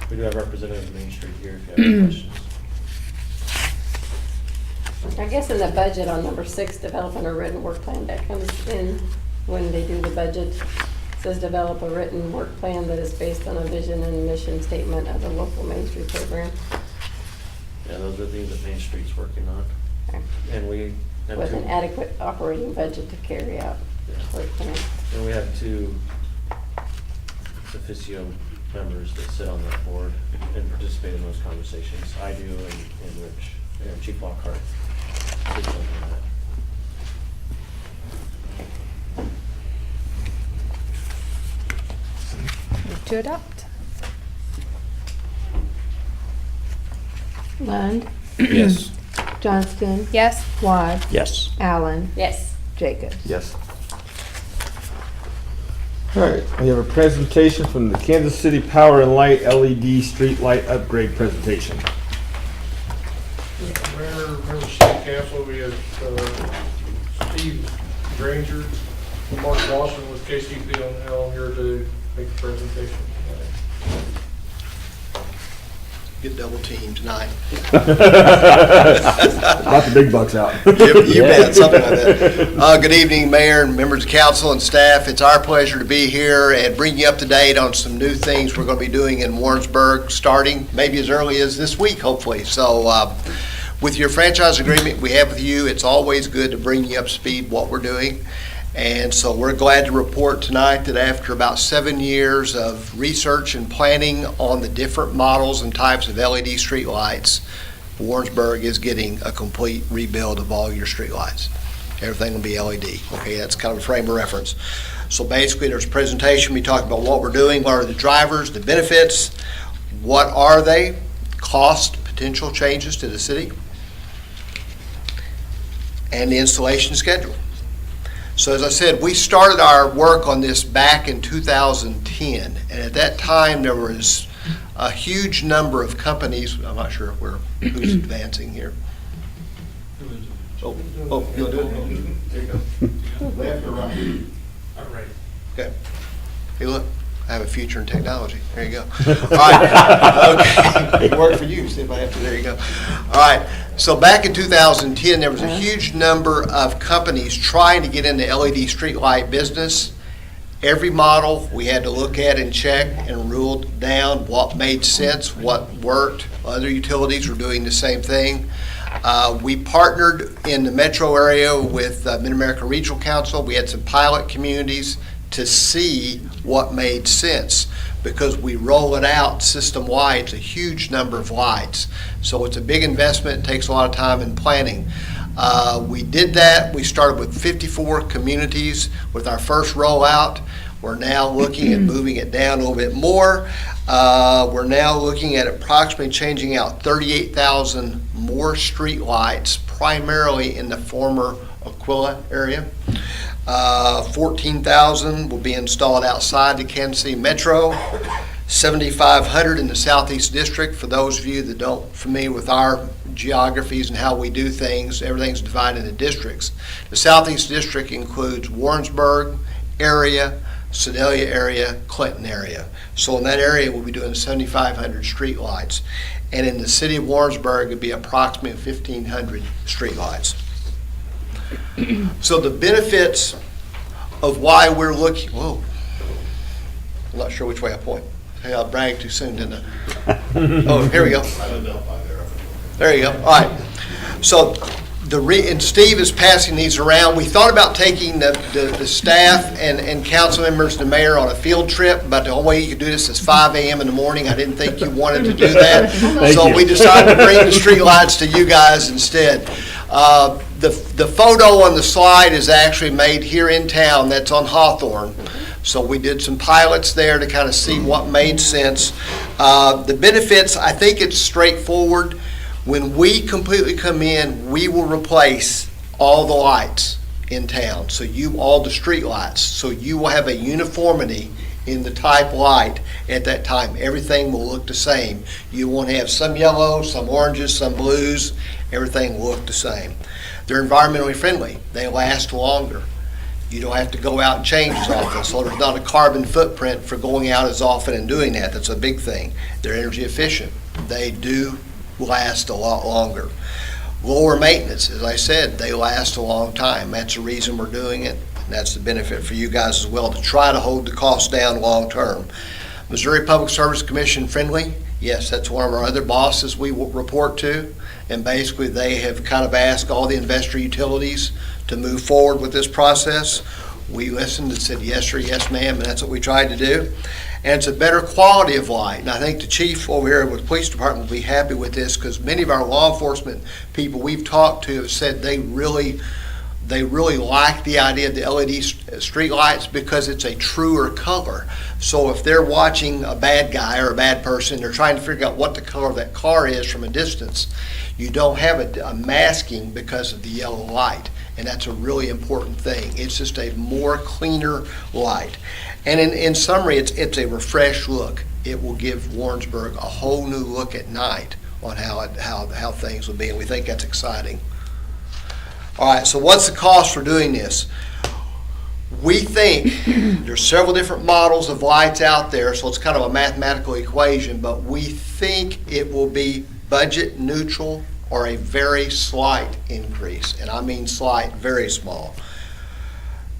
We do have representatives of Main Street here if you have any questions.
I guess in the budget on number 6, developing a written work plan, that comes in when they do the budget. It says develop a written work plan that is based on a vision and mission statement of the local Main Street program.
Yeah, those are the things that Main Street's working on.
Okay.
And we have
With
two,
an adequate operating budget to carry out the work plan.
and we have 2 officio members that sit on that board and participate in those conversations. I do and Rich
and Chief Lockhart. did something on that.
Move to adopt.
Lund,
Yes.
Johnston,
Yes.
Watts,
Yes.
Allen,
Yes.
Jacobs.
Yes. All right, we have a presentation from the Kansas City Power and Light LED street light upgrade presentation.
Mayor, members of city council, we have Steve Granger, Mark Lawson with KCP here to make the presentation.
Get double teamed tonight.
Got the big bucks out.
You bet, something like that. Good evening, Mayor and members of council and staff. It's our pleasure to be here and bring you up to date on some new things we're going to be doing in Warrensburg, starting maybe as early as this week, hopefully. So with your franchise agreement we have with you, it's always good to bring you up to speed what we're doing. And so we're glad to report tonight that after about 7 years of research and planning on the different models and types of LED street lights, Warrensburg is getting a complete rebuild of all your street lights. Everything will be LED. Okay, that's kind of a frame of reference. So basically there's a presentation. We talk about what we're doing, what are the drivers, the benefits, what are they, cost, potential changes to the city, and the installation schedule. So as I said, we started our work on this back in 2010, and at that time there was a huge number of companies. I'm not sure who's advancing here. Oh, you'll do it? There you go. Left or right? Right. Okay. Hey, look, I have a future in technology. There you go. All right. Okay. Work for you. See if I have to. There you go. All right. So back in 2010, there was a huge number of companies trying to get in the LED streetlight business. Every model we had to look at and check and rule down what made sense, what worked. Other utilities were doing the same thing. We partnered in the metro area with Mid-America Regional Council. We had some pilot communities to see what made sense, because we roll it out system-wide. It's a huge number of lights. So it's a big investment. It takes a lot of time in planning. We did that. We started with 54 communities with our first rollout. We're now looking at moving it down a little bit more. We're now looking at approximately changing out 38,000 more street lights, primarily in the former Aquila area. 14,000 will be installed outside the Kansas City Metro, 7,500 in the Southeast District. For those of you that don't familiar with our geographies and how we do things, everything's divided into districts. The Southeast District includes Warrensburg area, Sedalia area, Clinton area. So in that area we'll be doing 7,500 street lights. And in the city of Warrensburg it'd be approximately 1,500 street lights. So the benefits of why we're looking, whoa, I'm not sure which way I point. Hey, I bragged too soon, didn't I? Oh, here we go. There you go. All right. So and Steve is passing these around. We thought about taking the staff and council members, the mayor, on a field trip, but the only way you could do this is 5 a.m. in the morning. I didn't think you wanted to do that. So we decided to bring the street lights to you guys instead. The photo on the slide is actually made here in town. That's on Hawthorne. So we did some pilots there to kind of see what made sense. The benefits, I think it's straightforward. When we completely come in, we will replace all the lights in town. So all the street lights. So you will have a uniformity in the type light at that time. Everything will look the same. You won't have some yellow, some oranges, some blues. Everything will look the same. They're environmentally friendly. They last longer. You don't have to go out and change as often. So there's not a carbon footprint for going out as often and doing that. That's a big thing. They're energy efficient. They do last a lot longer. Lower maintenance, as I said, they last a long time. That's the reason we're doing it. And that's the benefit for you guys as well, to try to hold the cost down long term. Missouri Public Service Commission friendly. Yes, that's one of our other bosses we will report to. And basically they have kind of asked all the investor utilities to move forward with this process. We listened and said, yes sir, yes ma'am, and that's what we tried to do. And it's a better quality of light. And I think the chief over here with the police department will be happy with this, because many of our law enforcement people we've talked to have said they really like the idea of the LED street lights because it's a truer color. So if they're watching a bad guy or a bad person, they're trying to figure out what the color of that car is from a distance, you don't have a masking because of the yellow light. And that's a really important thing. It's just a more cleaner light. And in summary, it's a refreshed look. It will give Warrensburg a whole new look at night on how things will be, and we think that's exciting. All right, so what's the cost for doing this? We think there's several different models of lights out there, so it's kind of a mathematical equation, but we think it will be budget neutral or a very slight increase, and I mean slight, very small.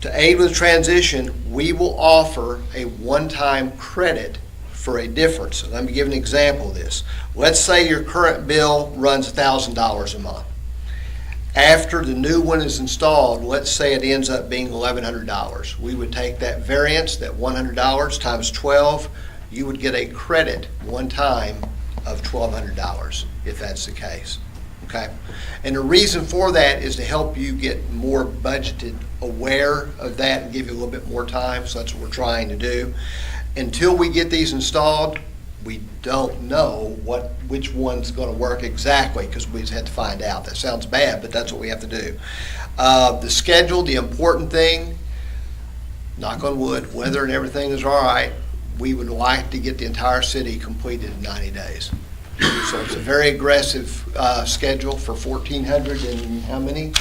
To aid with the transition, we will offer a one-time credit for a difference. Let me give an example of this. Let's say your current bill runs $1,000 a month. After the new one is installed, let's say it ends up being $1,100. We would take that variance, that $100 times 12, you would get a credit one time of $1,200 if that's the case. Okay? And the reason for that is to help you get more budgeted aware of that and give you a little bit more time, so that's what we're trying to do. Until we get these installed, we don't know which one's going to work exactly, because we just have to find out. That sounds bad, but that's what we have to do. The schedule, the important thing, knock on wood, weather and everything is all right, we would like to get the entire city completed in 90 days. So it's a very aggressive schedule for 1,400 and how many?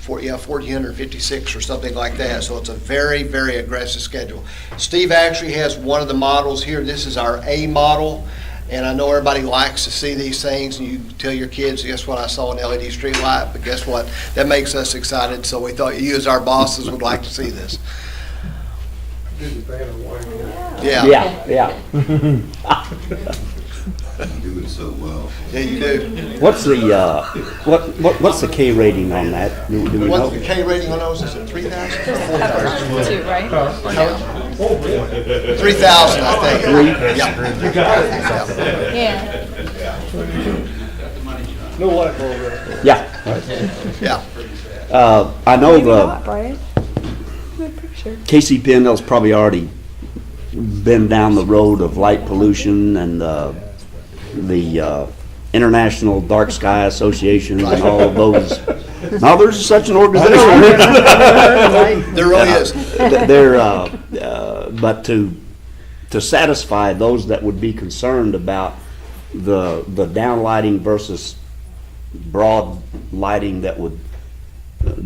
1,456 or something like that. So it's a very, very aggressive schedule. Steve actually has one of the models here. This is our A model. And I know everybody likes to see these things, and you tell your kids, guess what, I saw an LED street light, but guess what? That makes us excited, so we thought you as our bosses would like to see this. Yeah.
Yeah.
You do it so well.
Yeah, you do.
What's the what's the K rating on that? Do we know?
What's the K rating on those? Is it 3,000 or 4,000?
Two, right?
3,000, I think.
Yeah.
No light bulb there.
Yeah.
Yeah.
I know
Maybe not, Brian. Good picture.
Casey Pendle's probably already been down the road of light pollution and the International Dark Sky Association and all of those. Now there's such an organization.
There really is.
But to satisfy those that would be concerned about the downlighting versus broad lighting that would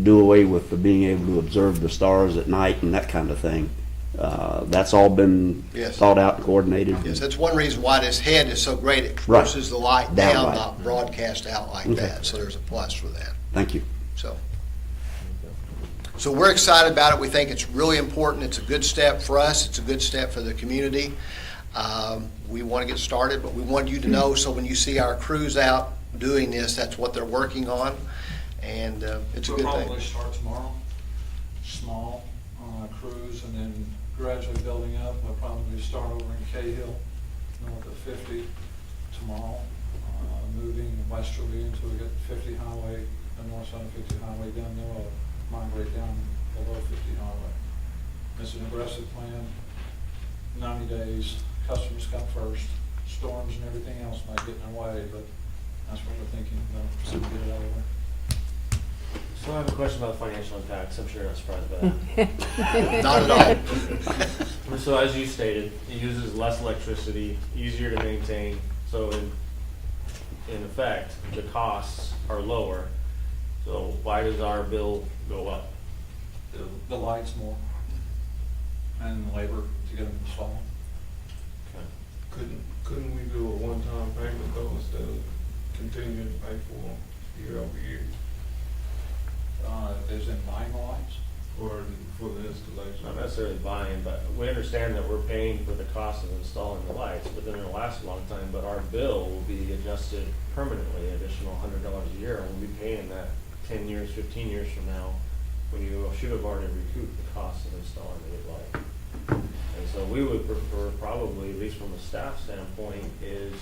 do away with the being able to observe the stars at night and that kind of thing. That's all been thought out and coordinated.
Yes, that's one reason why this head is so great. It forces the light down, not broadcast out like that. So there's a plus for that.
Thank you.
So we're excited about it. We think it's really important. It's a good step for us. It's a good step for the community. We want to get started, but we want you to know, so when you see our crews out doing this, that's what they're working on. And it's a good thing.
We'll probably start tomorrow, small crews, and then gradually building up. We'll probably start over in Cahill, north of 50 tomorrow, moving westerly until we get 50 highway, the north side of 50 highway down there, we'll migrate down below 50 highway. It's an aggressive plan, 90 days, customers come first, storms and everything else might get in their way, but that's what we're thinking, so we get it out of there.
So I have a question about financial impacts. I'm sure you're not surprised by that.
Not at all.
So as you stated, it uses less electricity, easier to maintain. So in effect, the costs are lower. So why does our bill go up?
The lights more and labor to get them installed.
Couldn't we do a one-time payment though instead of continuing to pay for them year over year?
Is in buying the lights?
Or for the installation?
Not necessarily buying, but we understand that we're paying for the cost of installing the lights, but then it'll last a long time, but our bill will be adjusted permanently, additional $100 a year, and we'll be paying that 10 years, 15 years from now, when you should have already recouped the cost of installing the new light.
And so we would prefer probably, at least from a staff standpoint, is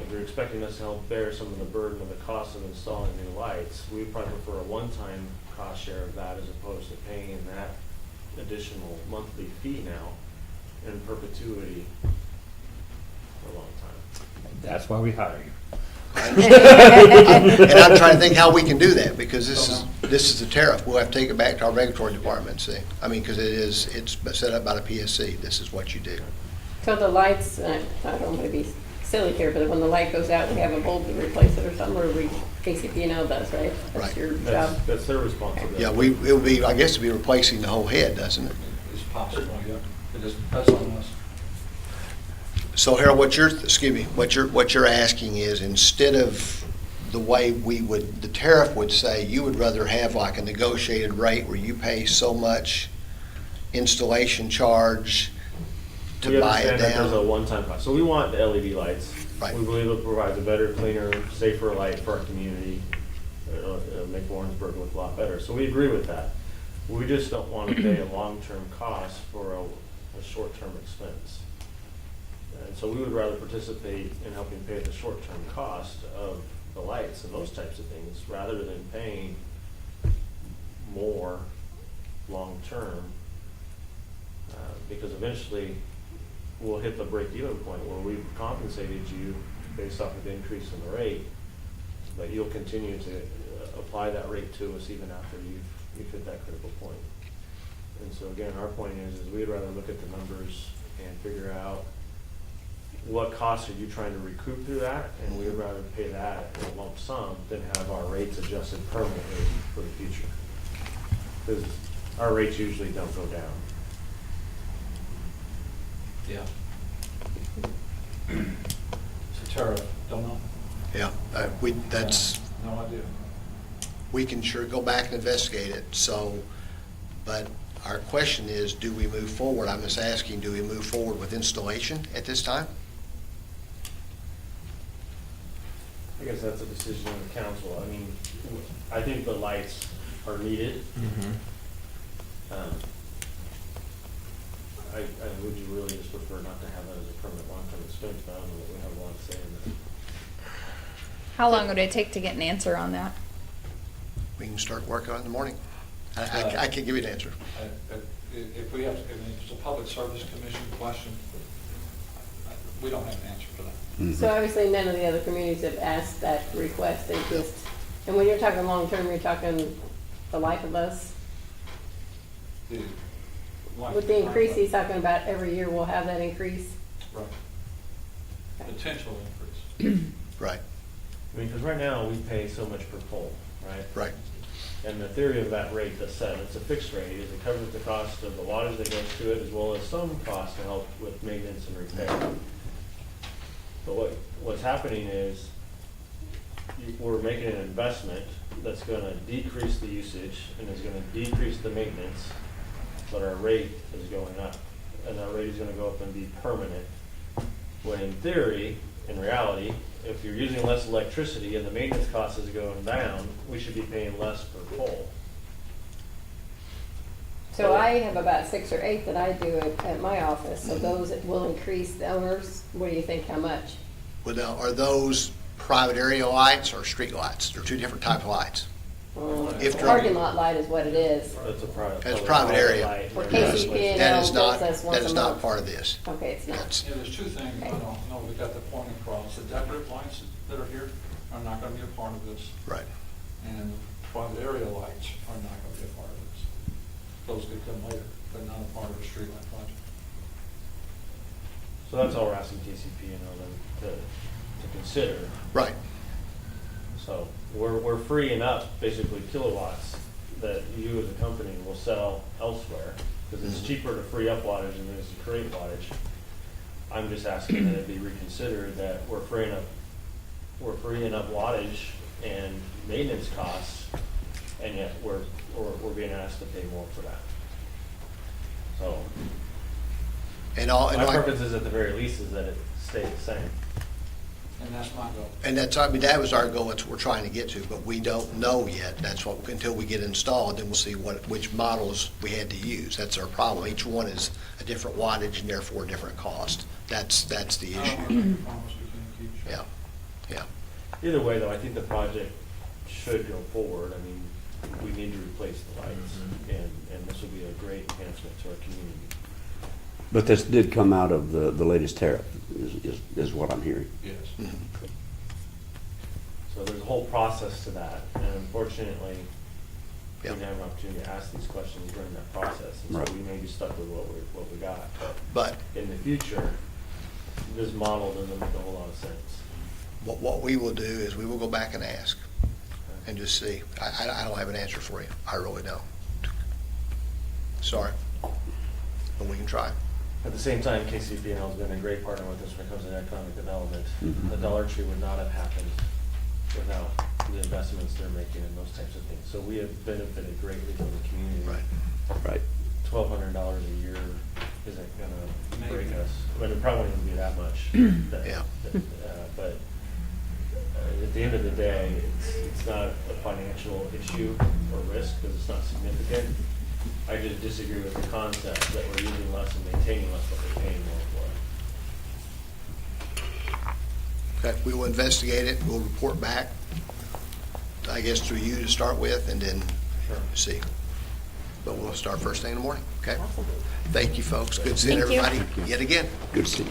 if you're expecting us to help bear some of the burden of the cost of installing new lights, we would probably prefer a one-time cost share of that as opposed to paying that additional monthly fee now in perpetuity for a long time.
That's why we hire you.
And I'm trying to think how we can do that, because this is a tariff. We'll have to take it back to our regulatory department and see. I mean, because it's set up by the PSC. This is what you do.
So the lights, I don't want to be silly here, but when the light goes out, we have a bulb to replace it or something, or we, KCP&L does, right? That's
Right.
your job.
That's their responsibility.
Yeah, it would be, I guess, to be replacing the whole head, doesn't it?
It's possible, yeah. That's on us.
So Harold, what you're asking is, instead of the way the tariff would say, you would rather have like a negotiated rate where you pay so much installation charge to
We
buy it
understand that there's a
down?
one-time cost. So we want the LED lights.
Right.
We believe it provides a better, cleaner, safer light for our community. It'll make Warrensburg look a lot better. So we agree with that. We just don't want to pay a long-term cost for a short-term expense. And so we would rather participate in helping pay the short-term cost of the lights and those types of things, rather than paying more long-term. Because eventually, we'll hit the break-even point where we've compensated you based off of the increase in the rate, but you'll continue to apply that rate to us even after you've hit that critical point. And so again, our point is we'd rather look at the numbers and figure out what costs are you trying to recoup through that, and we'd rather pay that in a lump sum than have our rates adjusted permanently for the future. Because our rates usually don't go down.
Yeah. It's a tariff, don't know.
Yeah, that's,
No idea.
we can sure go back and investigate it, so, but our question is, do we move forward? I'm just asking, do we move forward with installation at this time?
I guess that's a decision of the council. I mean, I think the lights are needed. Would you really just prefer not to have that as a permanent long-term expense, but I don't know that we have a lot to say in that.
How long would it take to get an answer on that?
We can start working on it in the morning. I can give you an answer.
If we have, if it's a public service commission question, we don't have an answer for that.
So obviously, none of the other communities have asked that request. They just, and when you're talking long-term, you're talking the life of us. With the increase he's talking about, every year we'll have that increase.
Right. Potential increase.
Right.
I mean, because right now, we pay so much per pole, right?
Right.
And the theory of that rate that's set, it's a fixed rate, is it covers the cost of the wattage that goes to it, as well as some cost to help with maintenance and repair. But what's happening is, we're making an investment that's gonna decrease the usage and is gonna decrease the maintenance, but our rate is going up. And our rate is gonna go up and be permanent. When in theory, in reality, if you're using less electricity and the maintenance cost is going down, we should be paying less per pole.
So I have about 6 or 8 that I do at my office, so those will increase the owners. What do you think, how much?
Well, now, are those private area lights or street lights? They're two different types of lights. If
Parking lot light is what it is.
That's a private.
That's private area.
light.
For KCP&L,
That is not,
that's
that is
once a
not
month.
part of this.
Okay, it's not.
That's-
Yeah, there's two things, I don't know, we got the point across, the decorative lights that are here are not gonna be a part of this,
Right.
and private area lights are not gonna be a part of this. Those could come later, but not a part of the streetlight project.
So that's all we're asking KCP&L then to consider.
Right.
So we're freeing up basically kilowatts that you as a company will sell elsewhere, because it's cheaper to free up wattage than it is to create wattage. I'm just asking that it be reconsidered, that we're freeing up wattage and maintenance costs, and yet we're being asked to pay more for that. So
And all, and
my
like,
preference is at the very least is that it stay the same.
and that's my goal.
And that's, I mean, that was our goal, that's what we're trying to get to, but we don't know yet. That's what, until we get installed, then we'll see which models we had to use. That's our problem. Each one is a different wattage and therefore a different cost. That's the
I don't
issue.
want to make a promise we can't keep.
Yeah, yeah.
Either way, though, I think the project should go forward. I mean, we need to replace the lights, and this will be a great enhancement to our community.
But this did come out of the latest tariff, is what I'm hearing.
Yes.
So there's a whole process to that, and unfortunately, we
Yep.
didn't have an opportunity to ask these questions during that process, and
Right.
so we may be stuck with what we got.
But
In the future, this model doesn't make a whole lot of sense.
what we will do is we will go back and ask and just see. I don't have an answer for you. I really don't. Sorry. But we can try.
At the same time, KCP&L has been a great partner with us when it comes to economic development. The Dollar Tree would not have happened without the investments they're making and those types of things. So we have benefited greatly from the community.
Right.
Right.
$1,200 a year isn't gonna break us. I mean, it probably wouldn't be that much.
Yeah.
But at the end of the day, it's not a financial issue or risk because it's not significant. I just disagree with the concept that we're using less and maintaining less, but we're paying more for it.
Okay, we will investigate it. We'll report back, I guess, through you to start with, and then see. But we'll start first thing in the morning, okay? Thank you, folks. Good seeing
Thank you.
everybody yet again.
Good to see you.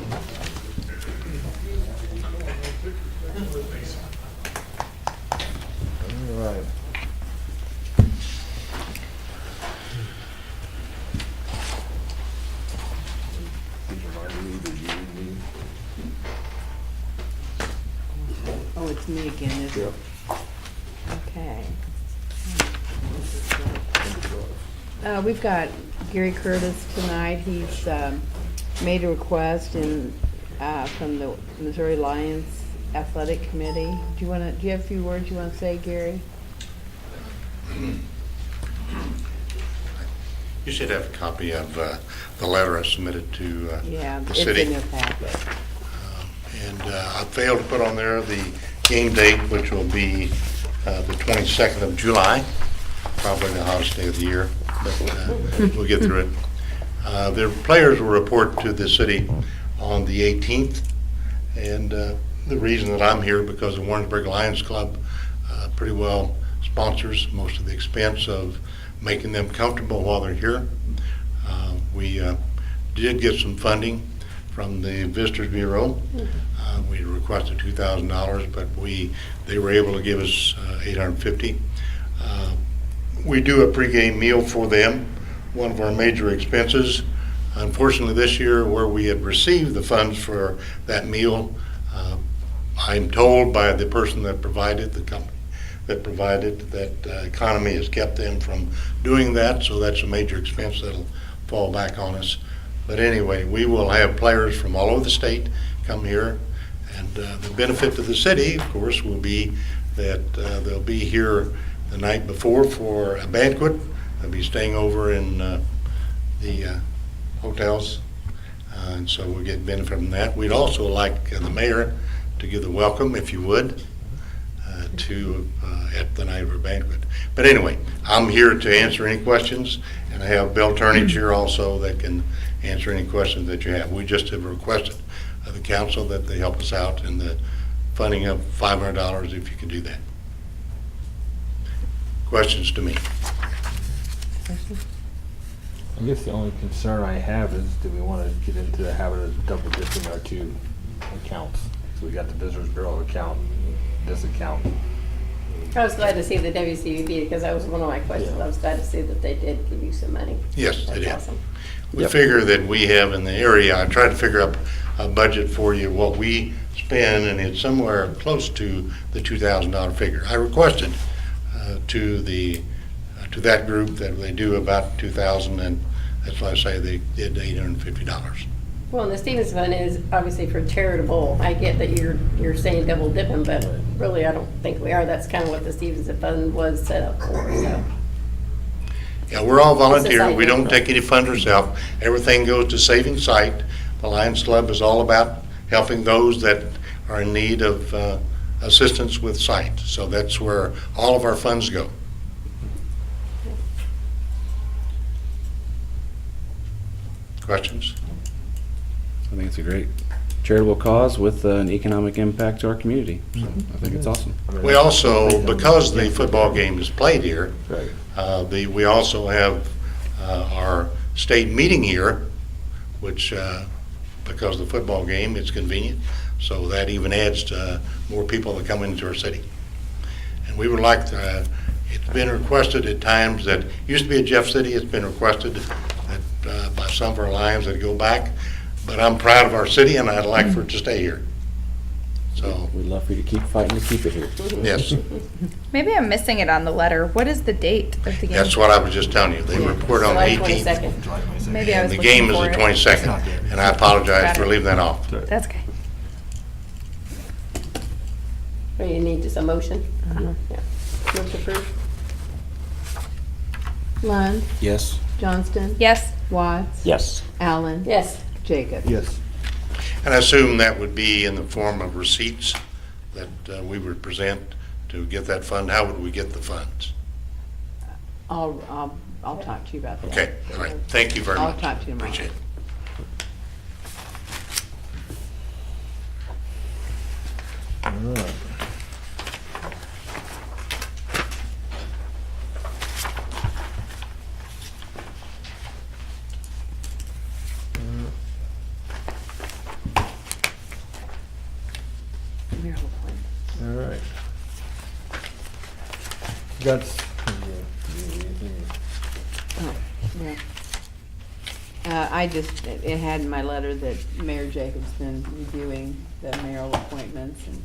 All right.
Oh, it's me again, isn't it? Okay. We've got Gary Curtis tonight. He's made a request from the Missouri Lions Athletic Committee. Do you have a few words you want to say, Gary?
You should have a copy of the letter I submitted to
Yeah,
the
it's
city.
in your packet.
And I failed to put on there the game date, which will be the 22nd of July, probably the hottest day of the year, but we'll get through it. The players will report to the city on the 18th, and the reason that I'm here because the Warrensburg Lions Club pretty well sponsors most of the expense of making them comfortable while they're here. We did get some funding from the Visitors Bureau. We requested $2,000, but they were able to give us $850. We do a pregame meal for them, one of our major expenses. Unfortunately, this year, where we had received the funds for that meal, I'm told by the person that provided, the company that provided, that economy has kept them from doing that, so that's a major expense that'll fall back on us. But anyway, we will have players from all over the state come here, and the benefit to the city, of course, will be that they'll be here the night before for a banquet. They'll be staying over in the hotels, and so we'll get benefit from that. We'd also like the mayor to give the welcome, if you would, at the night of our banquet. But anyway, I'm here to answer any questions, and I have Bill Turnage here also that can answer any questions that you have. We just have requested of the council that they help us out in the funding of $500 if you can do that. Questions to me?
I guess the only concern I have is, do we want to get into the habit of double dipping our two accounts? So we got the Visitors Bureau account, this account.
I was glad to see the WCVB because that was one of my questions.
Yeah.
I was glad to see that they did give you some money.
Yes, they
That's
did.
awesome.
We figure that we have in the area, I tried to figure up a budget for you, what we spend, and it's somewhere close to the $2,000 figure. I requested to that group that they do about $2,000, and that's why I say they did $850.
Well, and the Stevens Fund is obviously for charitable. I get that you're saying double dipping, but really I don't think we are. That's kind of what the Stevens Fund was set up for, so.
Yeah, we're all
It's a
volunteer.
side
We don't
group.
take any funders out. Everything goes to Saving Sight. The Lions Club is all about helping those that are in need of assistance with sight. So that's where all of our funds go. Questions?
I think it's a great charitable cause with an economic impact to our community. So I think it's awesome.
We also, because the football game is played here, we also have our state meeting here, which, because of the football game, it's convenient. So that even adds to more people that come into our city. And we would like to, it's been requested at times that, used to be at Jeff City, it's been requested that by some of our lions that go back. But I'm proud of our city and I'd like for it to stay here. So.
We'd love for you to keep fighting to keep it here.
Yes.
Maybe I'm missing it on the letter. What is the date of the game?
That's what I was just telling you. They report on the 18th.
Maybe I was
And the
looking
game is
for
the
it.
22nd. And I apologize
Got
for
it.
leaving that off.
That's okay.
Or you need just a motion? Yeah. Move to approve.
Lund,
Yes.
Johnston,
Yes.
Watts,
Yes.
Allen,
Yes.
Jacob.
Yes.
And I assume that would be in the form of receipts that we would present to get that fund. How would we get the funds?
I'll talk to you about that.
Okay, all right. Thank you very
I'll
much.
talk to you tomorrow.
Appreciate it.
All right. All right. Got.
Oh, yeah. It had in my letter that Mayor Jacob's been reviewing the mayoral appointments and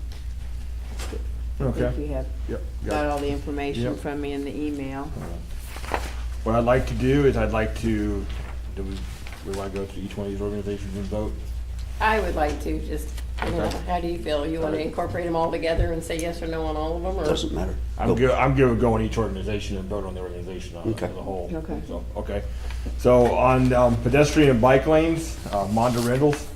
I think
Okay.
you have
Yep.
got all the information
Yep.
from me in the email.
What I'd like to do is I'd like to, do we want to go through each one of these organizations and vote?
I would like to just,
Okay.
how do you feel? You want to incorporate them all together and say yes or no on all of them, or?
Doesn't matter.
I'm good with going each organization and vote on the organization as
Okay.
a whole.
Okay.
So, okay. So on pedestrian and bike lanes, Monda Rentals.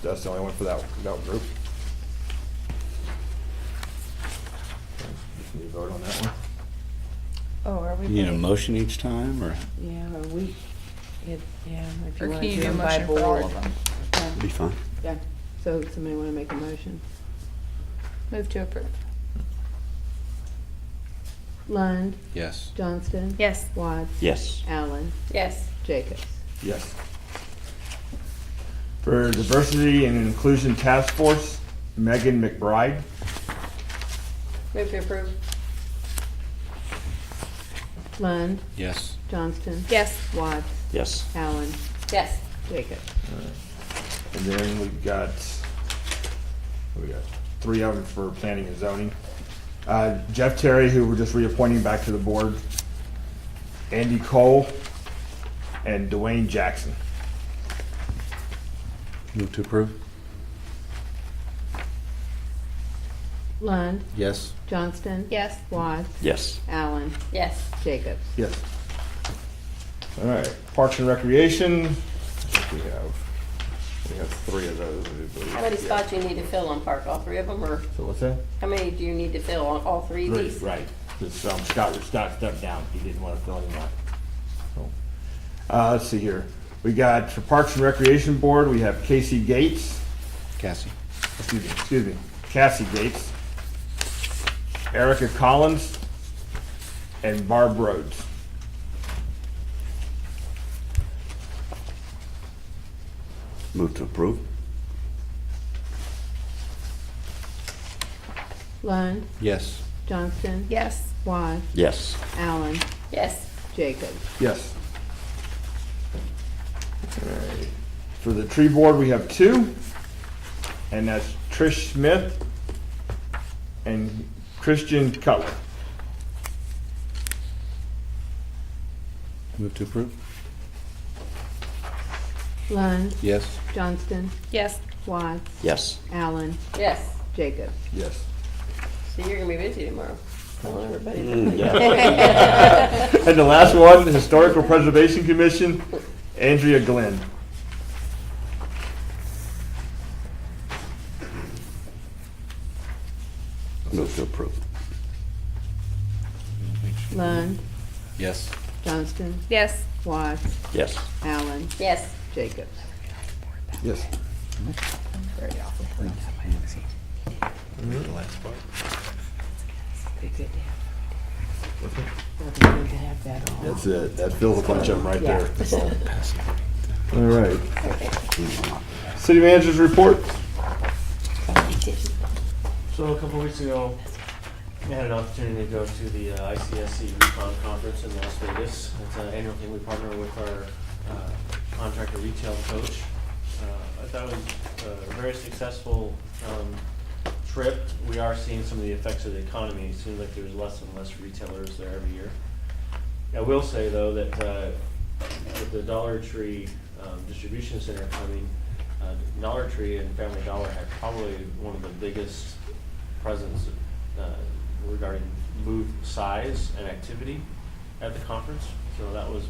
That's the only one for that group. Just need to vote on that one.
Oh, are we?
You need a
putting-
motion each time, or?
Yeah, if
Or
you
can
want to
you
do
do a
them by
motion for all
board.
of them?
Yeah.
Be fine.
Yeah, so somebody want to make a motion?
Move to approve.
Lund,
Yes.
Johnston.
Yes.
Watts.
Yes.
Allen,
Yes.
Jacobs.
Yes. For Diversity and Inclusion Task Force, Megan McBride.
Move to approve.
Lund,
Yes.
Johnston.
Yes.
Watts,
Yes.
Allen,
Yes.
Jacobs.
And then we got three of them for planning and zoning. Jeff Terry, who we're just reappointing back to the board. Andy Cole and Dwayne Jackson.
Move to approve?
Lund,
Yes.
Johnston.
Yes.
Watts,
Yes.
Allen,
Yes.
Jacobs.
Yes. All right, Parks and Recreation. I think we have three of those. I believe.
How many
Yeah.
spots you need to fill on park? All three of them, or
So what's that?
how many do you need to fill on all three of
Right,
these?
right. Because Scott stepped down. He didn't want to fill anymore. So, let's see here. We got for Parks and Recreation Board, we have Casey Gates.
Cassie.
Excuse me. Cassie Gates. Erica Collins. And Barb Rhodes.
Move to approve?
Lund,
Yes.
Johnston.
Yes.
Watts,
Yes.
Allen,
Yes.
Jacobs.
Yes. All right. For the tree board, we have two. And that's Trish Smith and Christian Cutler.
Move to approve?
Lund,
Yes.
Johnston.
Yes.
Watts,
Yes.
Allen,
Yes.
Jacobs.
Yes.
So you're gonna be busy tomorrow. Telling everybody.
And the last one, the Historical Preservation Commission, Andrea Glenn.
Move to approve.
Lund,
Yes.
Johnston,
Yes.
Watts,
Yes.
Allen,
Yes.
Jacobs.
Yes.
Very often. Be good to have. Good to have that on.
That's it. That fills a bunch of them right
Yeah.
there. All right. City managers report.
So a couple weeks ago, I had an opportunity to go to the ICSC Recon Conference in Las Vegas. It's an annual thing we partner with our contractor retail coach. I thought it was a very successful trip. We are seeing some of the effects of the economy. It seems like there's less and less retailers there every year. I will say though that with the Dollar Tree distribution center coming, Dollar Tree and Family Dollar had probably one of the biggest presence regarding booth size and activity at the conference. So that was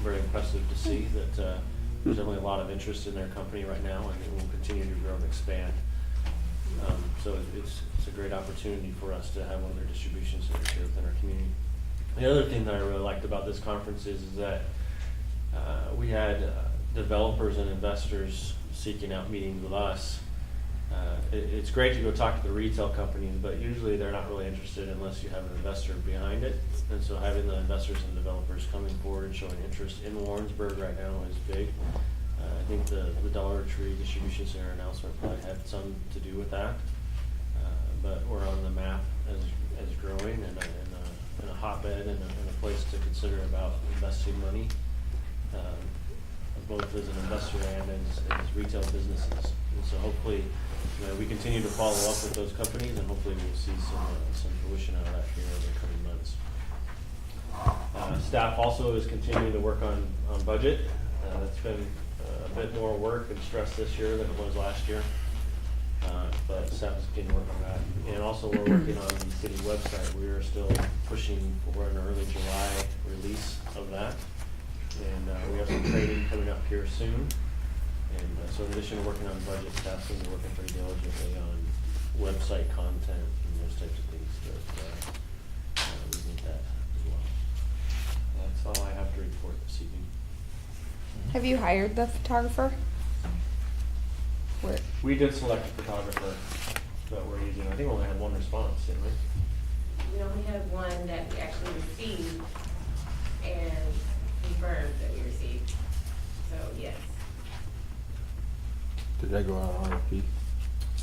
very impressive to see that there's definitely a lot of interest in their company right now, and it will continue to grow and expand. So it's a great opportunity for us to have one of their distribution centers here within our community. The other thing that I really liked about this conference is that we had developers and investors seeking out meetings with us. It's great to go talk to the retail companies, but usually they're not really interested unless you have an investor behind it. And so having the investors and developers coming forward and showing interest in Warrensburg right now is big. I think the Dollar Tree Distribution Center announcement probably had some to do with that. But we're on the map as growing and a hotbed and a place to consider about investing money, both as an investor and as retail businesses. And so hopefully we continue to follow up with those companies, and hopefully we'll see some fruition out of that here over the coming months. Staff also is continuing to work on budget. It's been a bit more work and stress this year than it was last year. But staff is continuing to work on that. And also we're working on the city website. We are still pushing for an early July release of that. And we have some training coming up here soon. And so in addition to working on budget, staff's going to be working pretty diligently on website content and those types of things that we need that as well. That's all I have to report this evening.
Have you hired the photographer? Where?
We did select a photographer that we're using. I think we only had one response, didn't we?
We only had one that we actually received and confirmed that we received. So, yes.
Did that go out on RFP?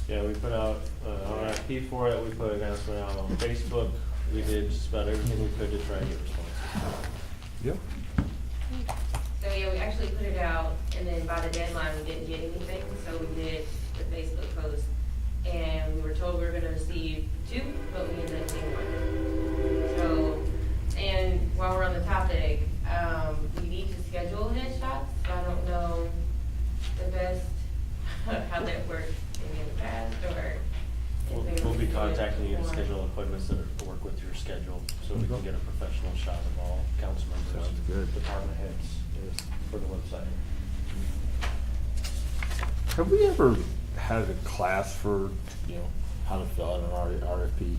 Yeah, we put out an RFP for it. We put an announcement out on Facebook. We did just about everything we could to try and get responses.
Yep.
So, yeah, we actually put it out, and then by the deadline, we didn't get anything. So we did the Facebook post, and we were told we were going to receive 2, but we ended up seeing 1. So, and while we're on the topic, we need to schedule headshots. So I don't know the best how that works maybe in the past, or
We'll be contacting you to schedule appointments that work with your schedule, so we can get a professional shot of all council members,
Sounds good.
department heads for the website.
Have we ever had a class for, how to fill out an RFP?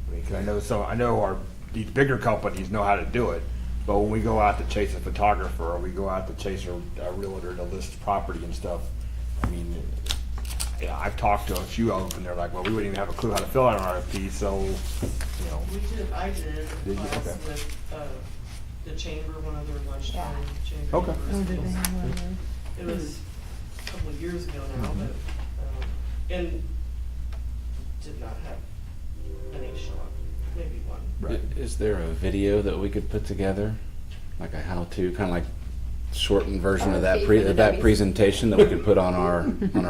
I mean, 'cause I know these bigger companies know how to do it, but when we go out to chase a photographer, or we go out to chase a realtor to list property and stuff, I mean, I've talked to a few of them, and they're like, well, we wouldn't even have a clue how to fill out an RFP, so,
I did
Did you?
class
Okay.
with the chamber, one of their lunchtime chamber.
Okay.
Oh, did they have one of
It was a couple of years ago now, but, and did not have any shot, maybe one.
Right.
Is there a video that we could put together, like a how-to, kind of like shortened version of that
RFP for the
that
dummies.
presentation that we could put on our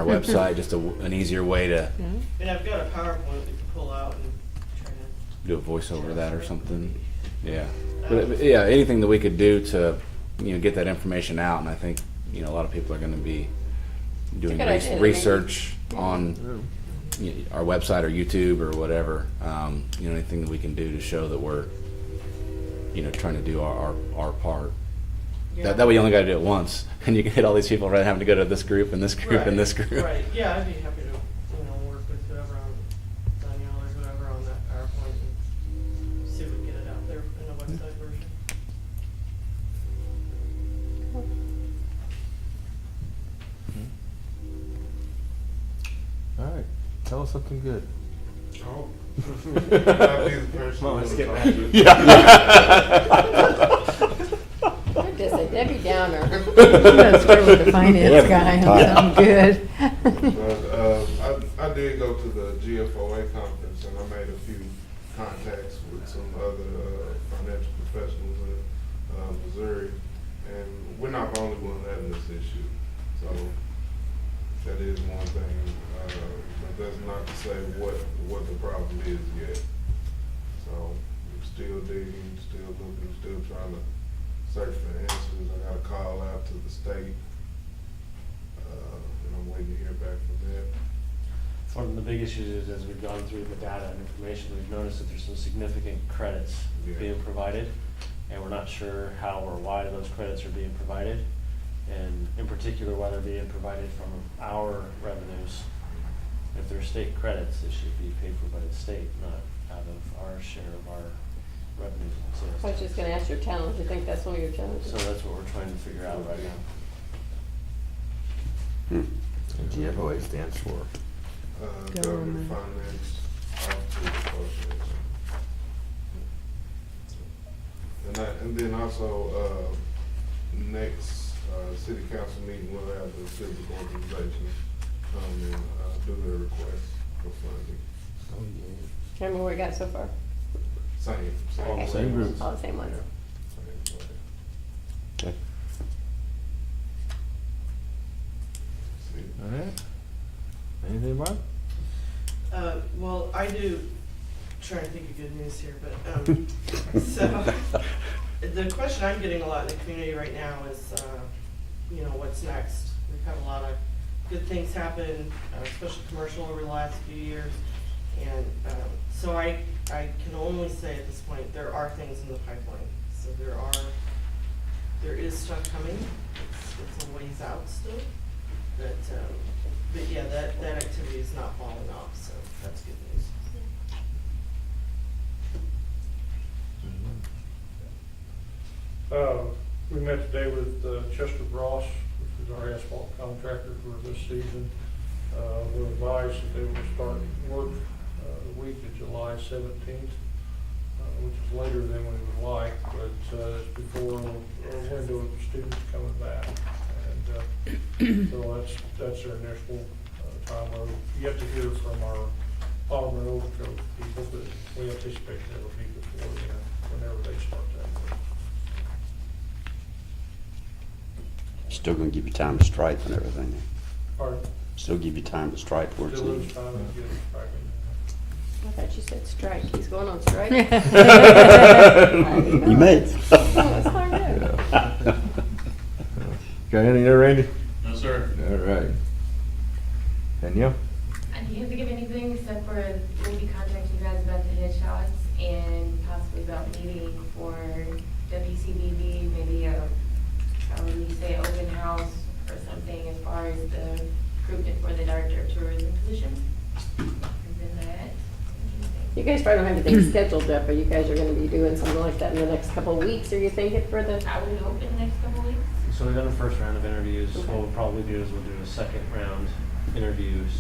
website, just an easier way to
And I've got a PowerPoint that you can pull out and try to.
do a voice over that or something. Yeah, but yeah, anything that we could do to get that information out, and I think a lot of people are going to be doing
good idea.
research on our website or YouTube or whatever. Anything that we can do to show that we're trying to do our part.
Yeah.
That way you only got to do it once, and you can hit all these people rather than having to go to this group and this group and this group.
Right, yeah, I'd be happy to, work with whoever on, Danielle or whoever
Tell us something good.
Oh. I'll be the person
Come on, let's
who
get
talk
back
to
to
you.
You're just a Debbie Downer.
That's where with the finance guy, I'm good.
But, I did go to the GFOA conference and I made a few contacts with some other financial professionals in Missouri. And we're not the only one having this issue. So that is one thing, but that's not to say what the problem is yet. So we're still digging, still looking, still trying to search for answers. I got a call out to the state, and I'm waiting to hear back from them.
One of the big issues is, as we've gone through the data and information, we've noticed that there's some significant credits being provided, and we're not sure how or why those credits are being provided, and in particular, why they're being provided from our revenues. If they're state credits, they should be paid for by the state, not out of our share of our revenues and sales.
I was just gonna ask your challenge. You think that's one of your challenges?
So that's what we're trying to figure out right now.
And GFOA stands for?
Government Finance Officers Association. And then also, next city council meeting, we'll have the civic organization come and do their request for funding.
Oh, yeah.
How many we got so far?
Same
Okay.
Same group.
All the same ones.
Okay.
All right. Anything, Bob?
Well, I do try to think of good news here, but, so, the question I'm getting a lot in the community right now is, what's next? We've had a lot of good things happen, especially commercial over the last few years. And, so I can only say at this point, there are things in the pipeline. So there is stuff coming. It's a ways out still. But yeah, that activity is not falling off, so that's good news.
We met today with Chester Ross, which is our asphalt contractor for this season. We're advised that they will start work the week of July 17th, which is later than we would like, but it's before a window of the students coming back. And so that's their initial time. We're yet to hear from our Palmer and Overcoat people, but we anticipate that'll be before then, whenever they start that work.
Still gonna give you time to stripe and everything.
Pardon?
Still give you time to stripe where it's
Still
needed.
lose time and get it back in.
I thought you said strike. He's going on strike.
You may.
That's hard to
Got anything there, Randy?
No, sir.
All right. Danielle?
I can't think of anything except for maybe contacting you guys about the headshots and possibly about meeting for WCBB, maybe how would you say, open house or something as far as the recruitment for the director of tourism position. And then that.
You guys probably don't have anything scheduled yet, but you guys are gonna be doing something like that in the next couple of weeks, are you thinking for the?
I would hope in the next couple of weeks.
So we've done the first round of interviews.
Okay.
What we'll probably do is we'll do a second round interviews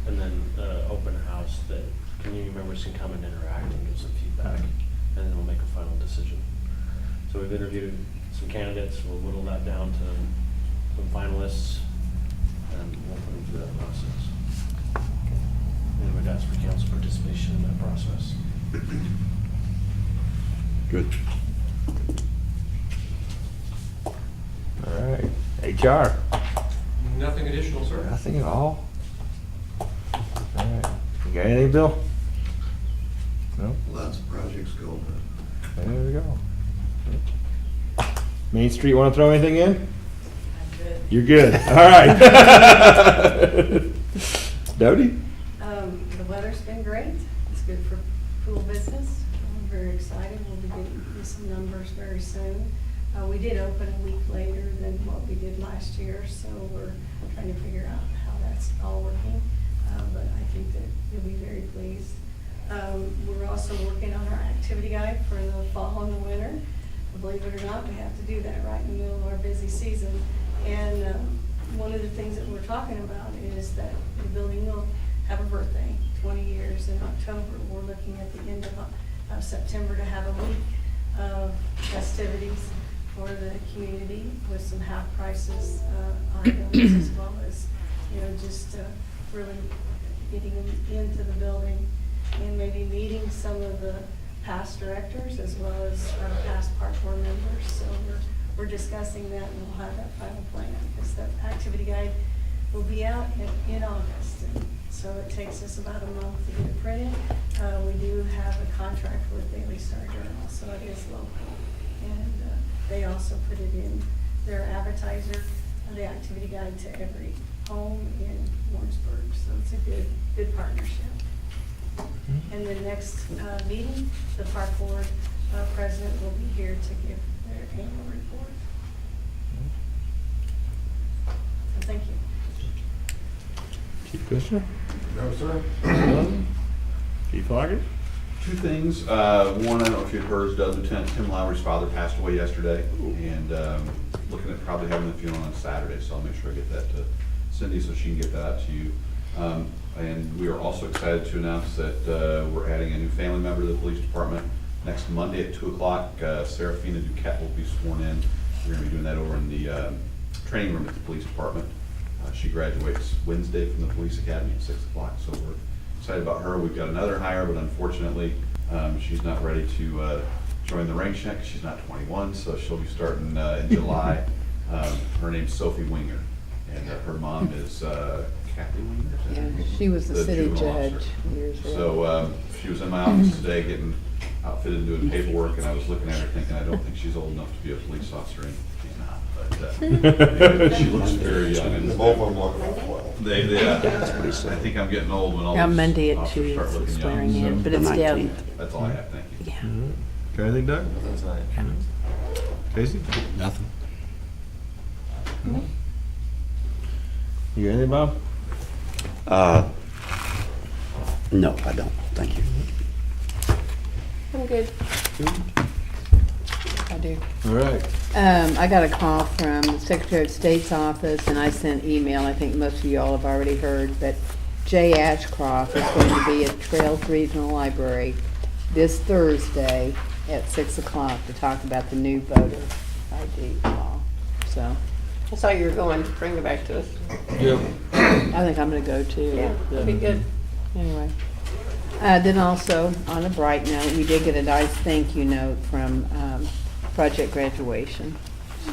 and then open house that community members can come and interact and give some feedback, and then we'll make a final decision. So we've interviewed some candidates. We'll whittle that down to some finalists, and we'll put them through that process. And we'd ask for council participation in that process.
Good.
All right. HR?
Nothing additional, sir.
Nothing at all? All right. You got anything, Bill? No?
Lots of projects going on.
There we go. Main Street, want to throw anything in?
I'm good.
You're good. All right. Dodie?
The weather's been great. It's good for pool business. I'm very excited. We'll be getting you some numbers very soon. We did open a week later than what we did last year, so we're trying to figure out how that's all working. But I think that you'll be very pleased. We're also working on our activity guide for the fall and the winter. Believe it or not, we have to do that right in the middle of our busy season. And one of the things that we're talking about is that the building will have a birthday, 20 years in October. We're looking at the end of September to have a week of festivities for the community with some half prices items as well as, just really getting them into the building and maybe meeting some of the past directors as well as past park board members. So we're discussing that, and we'll have that final plan because the activity guide will be out in August. And so it takes us about a month to get it printed. We do have a contract with Daily Star Journal, so it is local. And they also put it in their advertiser, the activity guide to every home in Warrensburg. So it's a good partnership. And the next meeting, the park board president will be here to give their annual report. So thank you.
Chief Commissioner?
No, sir.
Chief Hoggett?
Two things. One, I don't know if you've heard, Lieutenant Tim Lowry's father passed away yesterday, and looking at probably having the funeral on Saturday, so I'll make sure I get that to Cindy so she can get that out to you. And we are also excited to announce that we're adding a new family member to the police department next Monday at 2 o'clock. Serafina Duquette will be sworn in. We're going to be doing that over in the training room at the police department. She graduates Wednesday from the police academy at 6 o'clock, so we're excited about her. We've got another hire, but unfortunately, she's not ready to join the ranks yet 'cause she's not 21, so she'll be starting in July. Her name's Sophie Winger, and her mom is Kathy Winger.
Yeah, she was the city
juvenile
judge
officer.
years ago.
So she was in my office today getting outfitted and doing paperwork, and I was looking at her thinking, I don't think she's old enough to be a police officer, and she's not. But she looks very young. And
Both of them look about 12.
I think I'm getting old when all
Yeah,
these
Monday at
officers
2
start looking young.
swearing
so
in, but it's down.
That's all I have, thank you.
Yeah.
Got anything, Doug?
That's nice.
Casey?
Nothing.
You got anything, Bob?
No, I don't. Thank you.
I'm good.
I do.
All right.
I got a call from the Secretary of State's office, and I sent email. I think most of you all have already heard, but Jay Ashcroft is going to be at Trails Regional Library this Thursday at 6 o'clock to talk about the new voter ID law. So
I saw you were going to bring it back to us.
Yep.
I think I'm going to go too.
Yeah, that'd be good.
Anyway. Then also, on a bright note, we did get a nice thank you note from Project Graduation. So,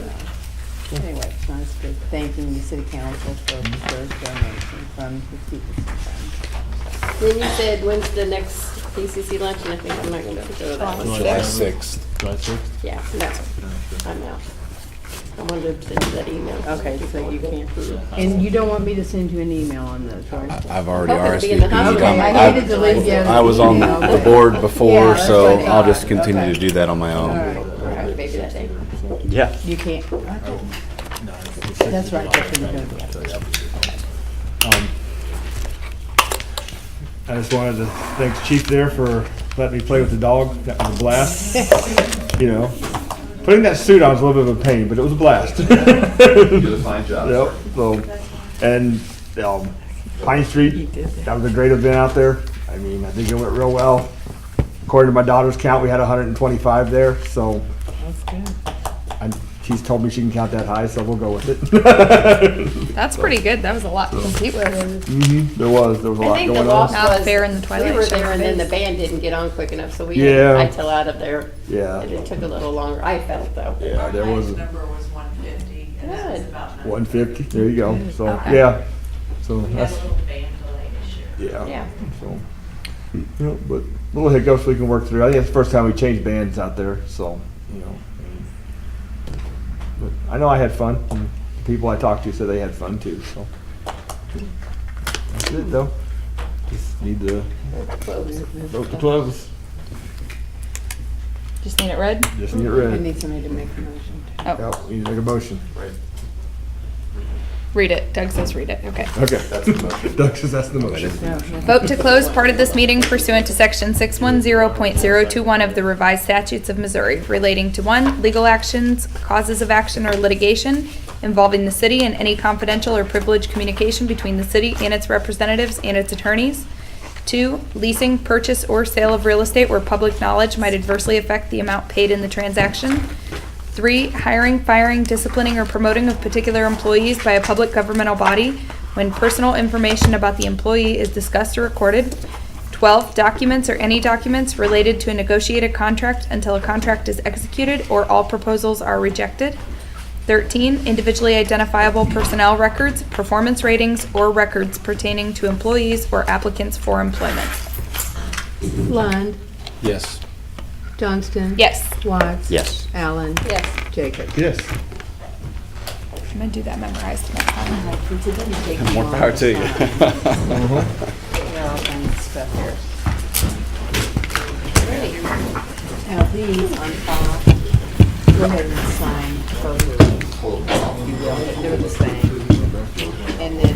anyway, it's nice to thanking the city council for the donation from the People's Fund.
Then you said, when's the next PCC luncheon? I think I'm not going to be able to go to that one.
July 6th.
July 6th?
Yeah, no, I'm out. I wanted to send you that email.
Okay, so you can't. And you don't want me to send you an email on those, right?
I've already
Hope it'll be in the
RSVP'd.
hospital.
I hated to leave you out of
I was on
email,
the
but-
board before,
Yeah, that's
so
what I
I'll
thought.
just continue
Okay.
to do that on my
All
own.
right.
Right, maybe that day.
Yeah.
You can't. That's right, that's when you go.
I just wanted to thank the chief there for letting me play with the dog. That was a blast. You know, putting that suit on was a little bit of a pain, but it was a blast.
You did a fine job.
Yep. So, and Pine Street, that was a great event out there. I mean, I think it went real well. According to my daughter's count, we had 125 there. So,
That's good.
she's told me she can count that high, so we'll go with it.
That's pretty good. That was a lot to compete with.
There was a
I
lot
think the
going
loss
on.
Out
was,
there in the twilight
we were
show
there and then the
phase.
band didn't get on quick enough, so we
Yeah.
had to hightail out of there.
Yeah.
And it took a little longer, I felt though.
Yeah, there was a
number was 150, and this was
Good.
about 90.
150. There you go. So
Okay.
yeah. So
We had
that's
a little band delay this year.
yeah.
Yeah.
So you know, but little hiccups we can work through. I think it's the first time we changed bands out there. So you know. But I know I had fun. And the people I talked to said they had fun too. So that's it though. Just need to vote to close.
Just need it read?
Just need it
I
ready.
need somebody to make a motion.
Oh.
Yep, we need to make a motion.
Read it. Doug says read it. Okay.
Okay.
That's the motion.
Doug says that's the motion.
Vote to close part of this meeting pursuant to section 610.021 of the revised statutes of Missouri relating to 1, legal actions, causes of action or litigation involving the city and any confidential or privileged communication between the city and its representatives and its attorneys. 2, leasing, purchase, or sale of real estate where public knowledge might adversely affect the amount paid in the transaction. 3, hiring, firing, disciplining, or promoting of particular employees by a public governmental body when personal information about the employee is discussed or recorded. 12, documents or any documents related to a negotiated contract until a contract is executed or all proposals are rejected. 13, individually identifiable personnel records, performance ratings, or records pertaining to employees or applicants for employment.
Lund,
Yes.
Johnston.
Yes.
Watts.
Yes.
Allen.
Yes.
Jacob.
Yes.
I'm gonna do that memorized next time.
More power to you.
There are all kinds of stuff here. Now these on top, go ahead and sign both of them. You will, they're the same. And then